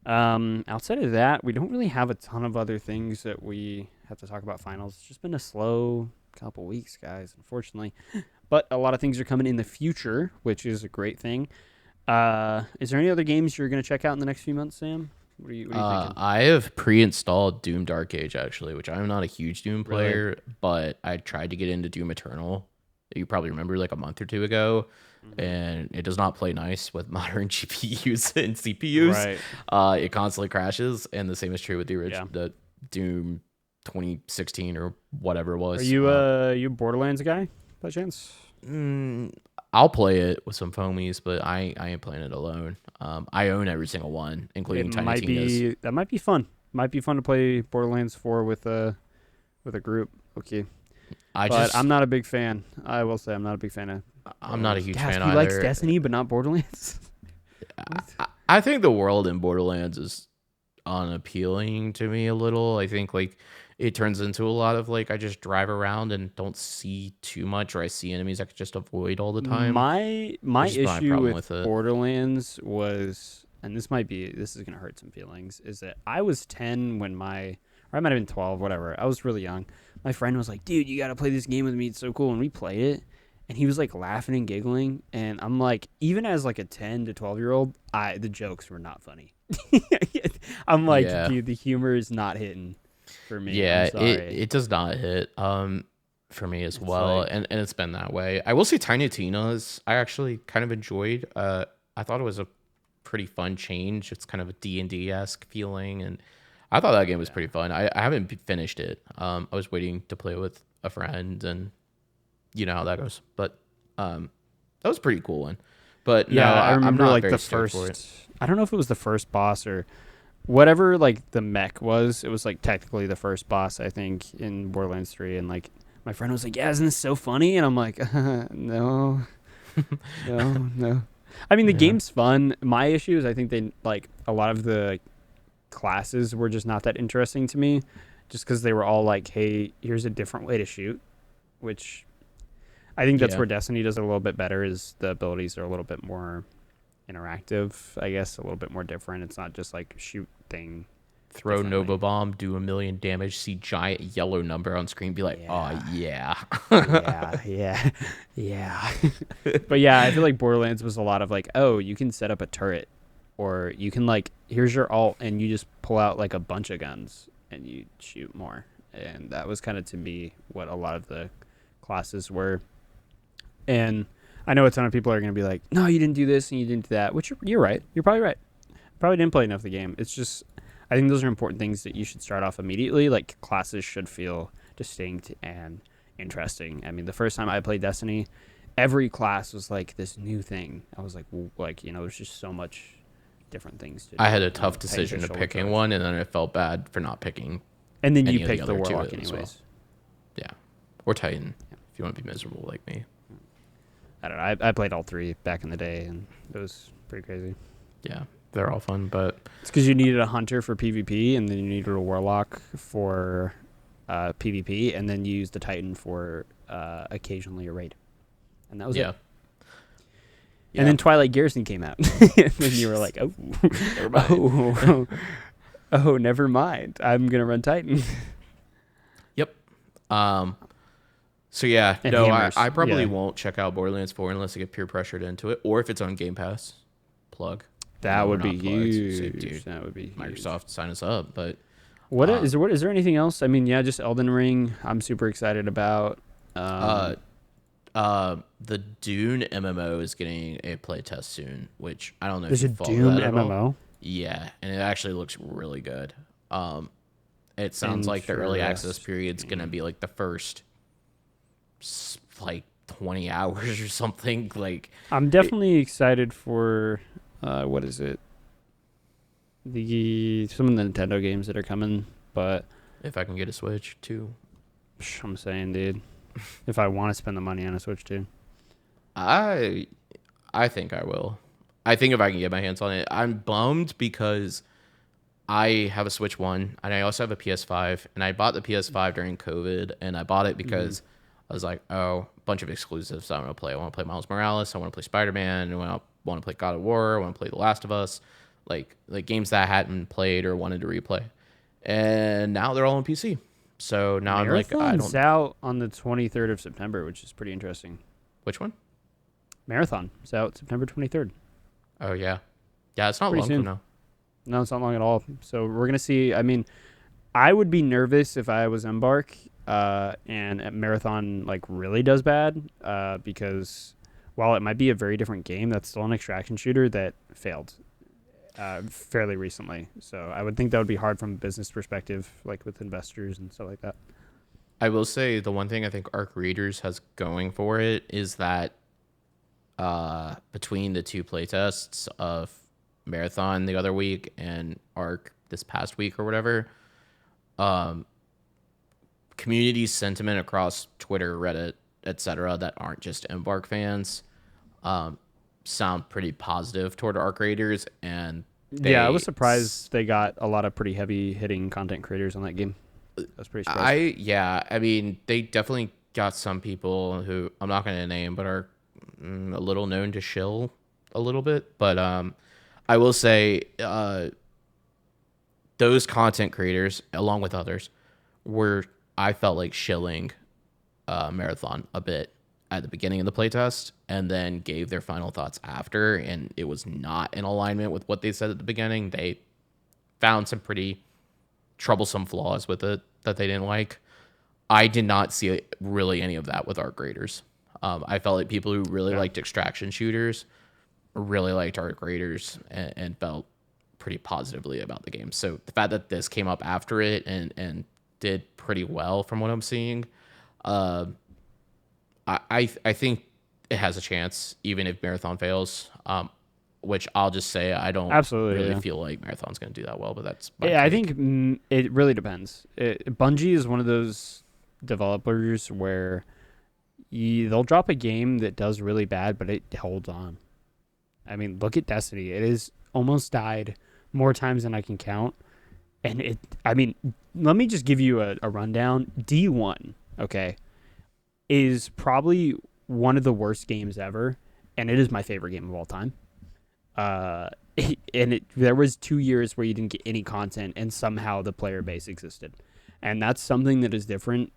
Outside of that, we don't really have a ton of other things that we have to talk about finals. It's just been a slow couple weeks, guys, unfortunately. But a lot of things are coming in the future, which is a great thing. Is there any other games you're going to check out in the next few months, Sam? What are you thinking? I have pre-installed Doom Dark Age actually, which I'm not a huge Doom Really? player, but I tried to get into Doom Eternal. You probably remember like a month or two ago, Hmm. and it does not play nice with modern GPUs and CPUs. Right. It constantly crashes, and the same is true with Yeah. the Doom 2016 or whatever it Are was. you a Borderlands guy by chance? Mm, I'll play it with some foamies, but I ain't playing it alone. I own every single one, It including Tiny might Tina's. be that might be fun. Might be fun to play Borderlands 4 with a group. Okay. I But I'm just not a big fan. I will say I'm not a big fan of I'm not a Borderlands. huge Gasp, fan he likes either. Destiny, but not Borderlands. What? I think the world in Borderlands is unappealing to me a little. I think like it turns into a lot of like I just drive around and don't see too much, or I see enemies I could just avoid all the time. My Which is my issue problem with with it. Borderlands was, and this is gonna hurt some feelings, is that I was 10 when or I might have been 12, whatever. I was really young. My friend was like, "Dude, you gotta play this game with me. It's so cool." And we played it, and he was like laughing and giggling, and I'm like, even as like a 10 to 12-year-old, the jokes were not funny. I'm like, Yeah. dude, the humor is not hitting for me. I'm Yeah, sorry. it does not hit for me as It's well, like, and it's been that way. I will say Tiny Tina's I actually kind of enjoyed. I thought it was a pretty fun change. It's kind of a D&D-esque feeling, and I thought that game was yeah. pretty fun. I haven't finished it. I was waiting to play with a friend, and you know how that goes. But that was a pretty cool one. But no, Yeah, I I'm remember not like very the stoked for it. first. I don't know if it was the first boss or whatever. Like the mech was. It was like technically the first boss, I think, in Borderlands 3. And like my friend was like, "Yeah, isn't this so funny?" And I'm like, "No, no." I mean, the Yeah. game's fun. My issue is I think they like a lot of the classes were just not that interesting to me, just because they were all like, "Hey, here's a different way to shoot," which I think that's Yeah. where Destiny does it a little bit better. Is the abilities are a little bit more interactive, I guess, a little bit more different. It's not just like shoot thing Throw differently. Nova Bomb, do 1 million damage, see giant yellow number on screen, be like, oh Yeah, yeah. yeah, yeah. But yeah, I feel like Borderlands was a lot of like, oh, you can set up a turret, or you can like, here's your alt, and you just pull out like a bunch of guns and you shoot more. And that was kind of to me what a lot of the classes were. And I know a ton of people are going to be like, no, you didn't do this and you didn't do that, which you're right. You're probably right. Probably didn't play enough of the game. It's just, I think those are important things that you should start off immediately. Like classes should feel distinct and interesting. I mean, the first time I played Destiny, every class was like this new thing. I was like, there's just so much different things to I do. had a And tough head and decision to shoulder picking charge. one, and then I felt bad for not picking And then you any of the picked the other two Warlock as well. anyways. Yeah. Or Titan, if you want to be miserable like me. I don't know. I played all three back in the day, and it was pretty crazy. Yeah. They're all fun, but It's because you needed a hunter for PvP, and then you needed a warlock for PvP, and then you used the Titan for occasionally a raid, and that was yeah. it. Yeah. And then Twilight Garrison came out, and then you were like, "Oh, Never mind. oh, never mind. I'm gonna run Titan." Yep. So yeah, And no, hammers. I probably Yeah. won't check out Borderlands 4 unless I get peer pressured into it, or if it's on Game Pass. Plug. That No, we're would be not plugged. So, huge. dude, That would be huge. Microsoft sign us up, but What uh, is there anything else? I mean, yeah, just Elden Ring. I'm super excited about. uh, the Dune MMO is getting a playtest soon, which I don't know There's if a you follow Doom that at all. MMO. Yeah, and it actually looks really good. It sounds like the early access period's gonna be like the first like 20 hours or something. Like, I'm definitely excited for what is it? Some of the Nintendo games that are coming, but if I can get a Switch too, I'm saying, dude, if I want to spend the money on a Switch too. I think I will. I think if I can get my hands on it, I'm bummed because I have a Switch 1 and I also have a PS5, and I bought the PS5 during COVID, and I bought it because I was like, oh, a bunch of exclusives I want to play. I want to play Miles Morales, I want to play Spider-Man, I want to play God of War, I want to play The Last of Us, like games that I hadn't played or wanted to replay. And now they're all on PC. So now I'm like, I Marathon's don't. out on the 23rd of September, which is pretty interesting. Which one? Marathon is out September 23rd. Oh, yeah. Yeah, it's not Pretty long soon. from now. No, it's not long at all. So we're gonna see. I mean, I would be nervous if I was Embark, and Marathon like really does bad, because while it might be a very different game, that's still an extraction shooter that failed fairly recently. So I would think that would be hard from a business perspective, like with investors and stuff like that. I will say the one thing I think Arc Raiders has going for it is that between the two playtests of Marathon the other week and Arc this past week or whatever, community sentiment across Twitter, Reddit, etc., that aren't just Embark fans, sound pretty positive toward Arc Raiders, and Yeah, I was surprised they got a lot of pretty heavy hitting content creators on that game. I was pretty surprised. I mean, they definitely got some people who I'm not going to name, but are a little known to shill a little bit. But I will say those content creators, along with others, were, I felt like, shilling Marathon a bit at the beginning of the playtest, and then gave their final thoughts after, and it was not in alignment with what they said at the beginning. They found some pretty troublesome flaws with it that they didn't like. I did not see really any of that with Arc Raiders. I felt like people who really liked extraction shooters really liked Arc Raiders and felt pretty positively about the game. So the fact that this came up after it and did pretty well from what I'm seeing, I think it has a chance, even if Marathon fails. Which I'll just say I don't really feel like Marathon's going to do that well, but that's my take. I think it really depends. Bungie is one of those developers where they'll drop a game that does really bad, but it holds on. I mean, look at Destiny. It has almost died more times than I can count. And let me just give you a rundown. D1, okay, is probably one of the worst games ever, and it is my favorite game of all time. There was 2 years where you didn't get any content, and somehow the player base existed. And that's something that is different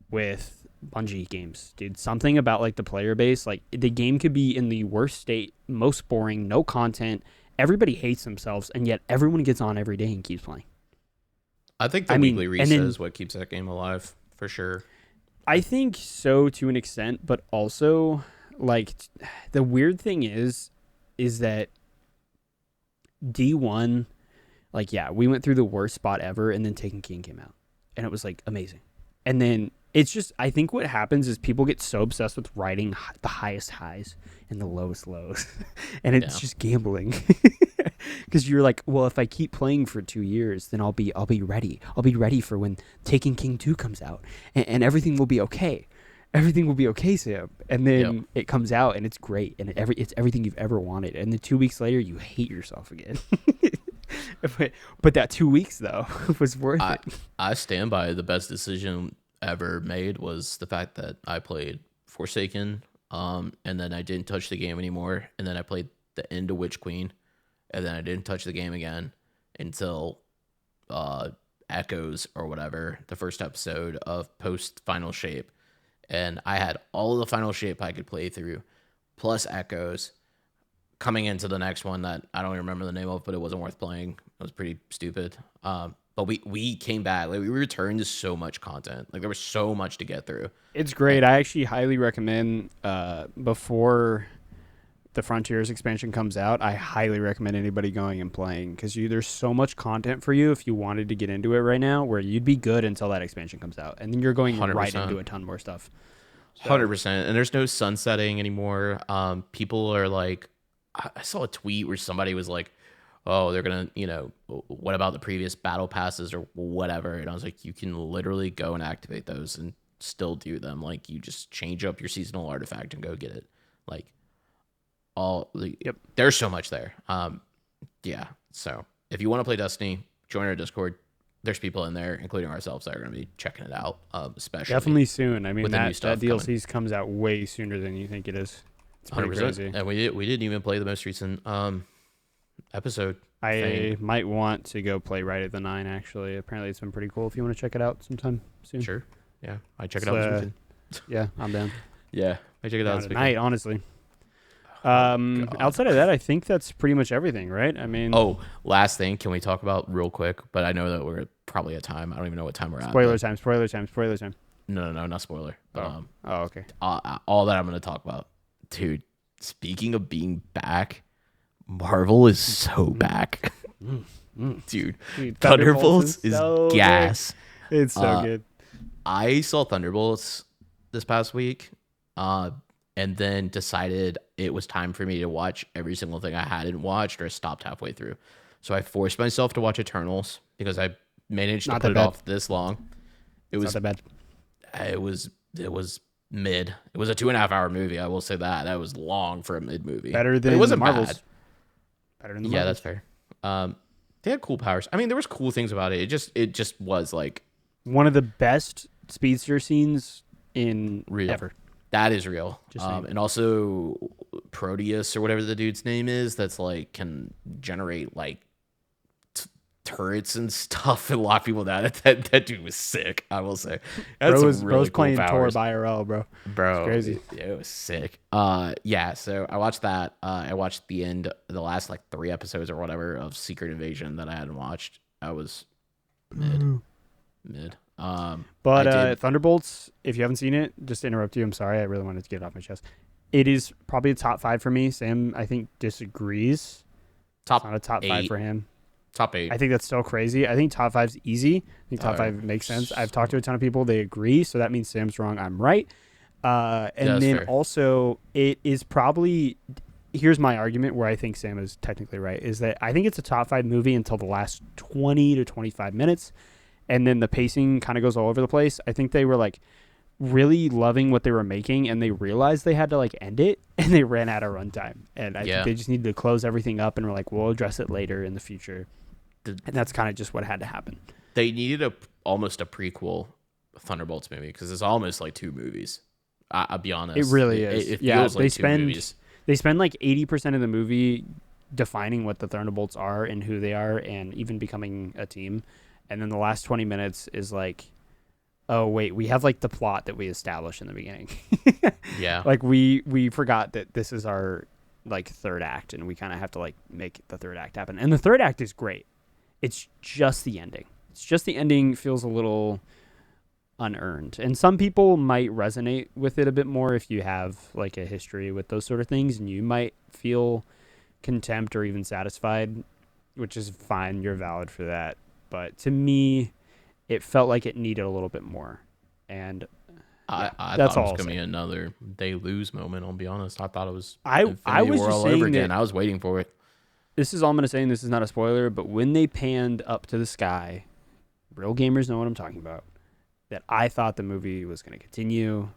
with Bungie games, dude. Something about like the player base, like the game could be in the worst state, most boring, no content, everybody hates themselves, and yet everyone gets on every day and keeps playing. I think the weekly reset is what keeps that game alive, for sure. I think so to an extent, but also like the weird thing is that D1, like, yeah, we went through the worst spot ever, and then Taken King came out, and it was like amazing. And then it's just, I think what happens is people get so obsessed with riding the highest highs and the lowest lows, and it's just gambling. Because you're like, well, if I keep playing for 2 years, then I'll be ready. I'll be ready for when Taken King 2 comes out, and everything will be okay. Everything will be okay, Sam. And then it comes out, and it's great, and it's everything you've ever wanted. And then 2 weeks later, you hate yourself again. But that 2 weeks, though, was worth it. I stand by the best decision ever made was the fact that I played Forsaken, and then I didn't touch the game anymore, and then I played the end of Witch Queen, and then I didn't touch the game again until Echoes or whatever, the first episode of Post Final Shape. And I had all of the Final Shape I could play through, plus Echoes, coming into the next one that I don't even remember the name of, but it wasn't worth playing. It was pretty stupid. But we came back. Like, we returned to so much content. Like, there was so much to get through. It's great. I actually highly recommend, before the Frontiers expansion comes out, I highly recommend anybody going and playing, because there's so much content for you if you wanted to get into it right now, where you'd be good until that expansion comes out, and then you're going 100%. Right into a ton more stuff. 100%. And there's no sunsetting anymore. People are like, I saw a tweet where somebody was like, oh, they're going to, what about the previous battle passes or whatever? And I was like, you can literally go and activate those and still do them. Like, you just change up your seasonal artifact and go get it. Like, there's so much there. So if you want to play Destiny, join our Discord. There's people in there, including ourselves, that are going to be checking it out, especially definitely soon. I mean, that DLC comes out way sooner than you think it is. It's pretty 100%. crazy. And we didn't even play the most recent episode. I might want to go play Right at the 9, actually. Apparently it's been pretty cool if you want to check it out sometime soon. Sure. Yeah, I check it out this weekend. Yeah, I'm down. Yeah, I check it out this weekend. Tonight, honestly. God. Outside of that, I think that's pretty much everything, right? I mean, Oh, last thing, can we talk about real quick? But I know that we're probably at time. I don't even know what time we're at. spoiler time, spoiler time, spoiler time. No, not spoiler. But, Oh, okay. all that I'm going to talk about, dude. Speaking of being back, Marvel is so back, dude. Thunderbolts is so gas. Good. It's so good. I saw Thunderbolts this past week, and then decided it was time for me to watch every single thing I hadn't watched or stopped halfway through. So I forced myself to watch Eternals because I managed to put it off this long. It was not that bad. It was mid. It was a 2.5-hour movie. I will say that. That was long for a mid movie. Better than it wasn't the Marvels. Bad. Better than the Yeah, Marvels. that's fair. They had cool powers. I mean, there was cool things about it. It just was like one of the best speedster scenes in real. ever. That is real. And also Proteus or whatever the dude's name is, that's like can generate like turrets and stuff and lock people down. That dude was sick. I will say. Bro's cool playing powers. Tor by IRL, bro. Bro, it's crazy. It was sick. Yeah. So I watched that. I watched the last like 3 episodes or whatever of Secret Invasion that I hadn't watched. I was mid. But Thunderbolts, if you haven't seen it, just to interrupt you, I'm sorry. I really wanted to get it off my chest. It is probably a top 5 for me. Sam, I think, disagrees. It's not a top 5 for him. Top 8. I think that's still crazy. I think top 5's easy. I think top 5 makes sense. I've talked to a ton of people. They agree. So that means Sam's wrong. I'm right. And then also, it is probably... Here's my argument where I think Sam is technically right, is that I think it's a top 5 movie until the last 20 to 25 minutes. And then the pacing kind of goes all over the place. I think they were like really loving what they were making, and they realized they had to like end it, and they ran out of runtime. And I think they just needed to close everything up, and we're like, we'll address it later in the future. And that's kind of just what had to happen. They needed almost a prequel Thunderbolts movie because it's almost like 2 movies. I'll be honest. It really is. It feels like 2 movies. They spend like 80% of the movie defining what the Thunderbolts are and who they are, and even becoming a team. And then the last 20 minutes is like, oh wait, we have like the plot that we established in the beginning. Yeah. Like we forgot that this is our like third act, and we kind of have to like make the third act happen. And the third act is great. It's just the ending. Feels a little unearned. And some people might resonate with it a bit more if you have like a history with those sort of things, and you might feel contempt or even satisfied, which is fine. You're valid for that. But to me, it felt like it needed a little bit more. And I that's thought it all was going to be another they lose moment, I'll be honest. I thought it was I was War just all saying over again. that, I was waiting for it. this is all I'm going to say, and this is not a spoiler, but when they panned up to the sky, real gamers know what I'm talking about, that I thought the movie was going to continue,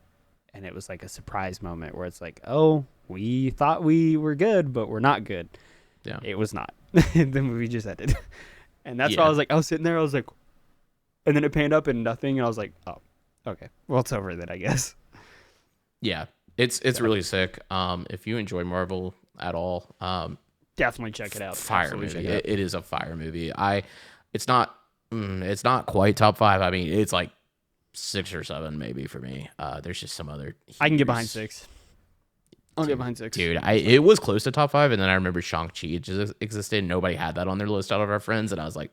and it was like a surprise moment where it's like, oh, we thought we were good, but we're not good. Yeah. It was not. The movie just ended. And that's why I was like, I was sitting there, I was like, and then it panned up and nothing, and I was like, oh, okay. Well, it's over then, I guess. Yeah. It's really sick. If you enjoy Marvel at all, definitely check it out. Fire movie. It is a fire movie. It's not quite top 5. I mean, it's like 6 or 7 maybe for me. There's just some other I can get behind 6. I'll get behind 6. Dude, it was close to top 5, and then I remember Shang-Chi just existed. Nobody had that on their list out of our friends, and I was like,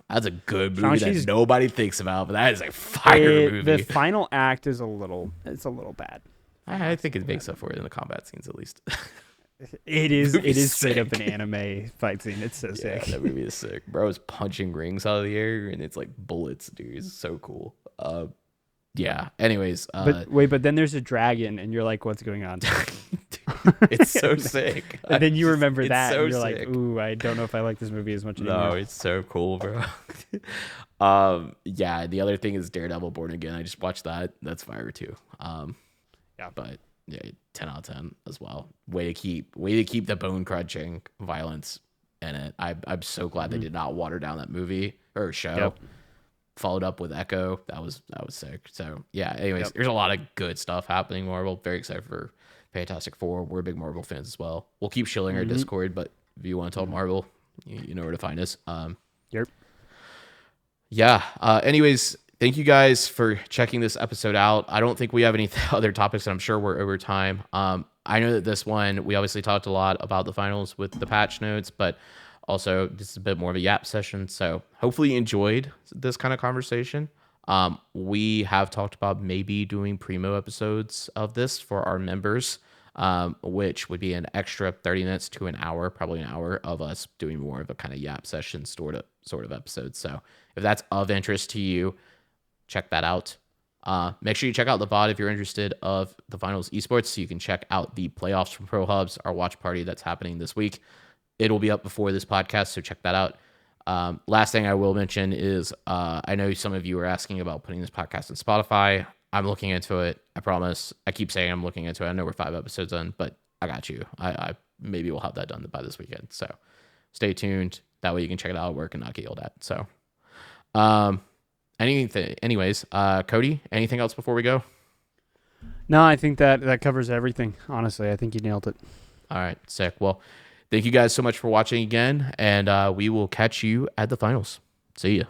that's a good movie that nobody thinks about, but that is a fire movie. The final act is a little bad. I think it makes up for it in the combat scenes, at least. It is straight up an anime fight scene. It's so sick. That movie is sick. Bro is punching rings out of the air, and it's like bullets, dude. It's so cool. Yeah. Anyways. But then there's a dragon, and you're like, what's going on? It's so sick. And then you remember that, so and you're sick. like, ooh, I don't know if I like this movie as much anymore. No, it's so cool, bro. Yeah, the other thing is Daredevil Born Again. I just watched that. That's fire too. Yeah. But yeah, 10 out of 10 as well. Way to keep the bone crunching violence in it. I'm so glad they did not water down that movie or show. Yep. Followed up with Echo. That was sick. So yeah, anyways, there's a lot of good stuff happening. Marvel. Very excited for Fantastic Four. We're big Marvel fans as well. We'll keep shilling our Discord, but if you want to talk Marvel, you know where to find us. Yep. Yeah. Anyways, thank you guys for checking this episode out. I don't think we have any other topics, and I'm sure we're over time. I know that this one, we obviously talked a lot about the finals with the patch notes, but also this is a bit more of a yap session. So hopefully you enjoyed this kind of conversation. We have talked about maybe doing primo episodes of this for our members, which would be an extra 30 minutes to an hour, probably an hour of us doing more of a kind of yap session sort of episode. So if that's of interest to you, check that out. Make sure you check out the VOD if you're interested of the finals esports, so you can check out the playoffs from ProHubs, our watch party that's happening this week. It'll be up before this podcast, so check that out. Last thing I will mention is I know some of you are asking about putting this podcast on Spotify. I'm looking into it. I promise. I keep saying I'm looking into it. I know we're 5 episodes in, but I got you. I maybe we'll have that done by this weekend. So stay tuned. That way you can check it out at work and not get yelled at. So anyways, Cody, anything else before we go? No, I think that covers everything. Honestly, I think you nailed it. All right, sick. Well, thank you guys so much for watching again, and we will catch you at the finals. See ya.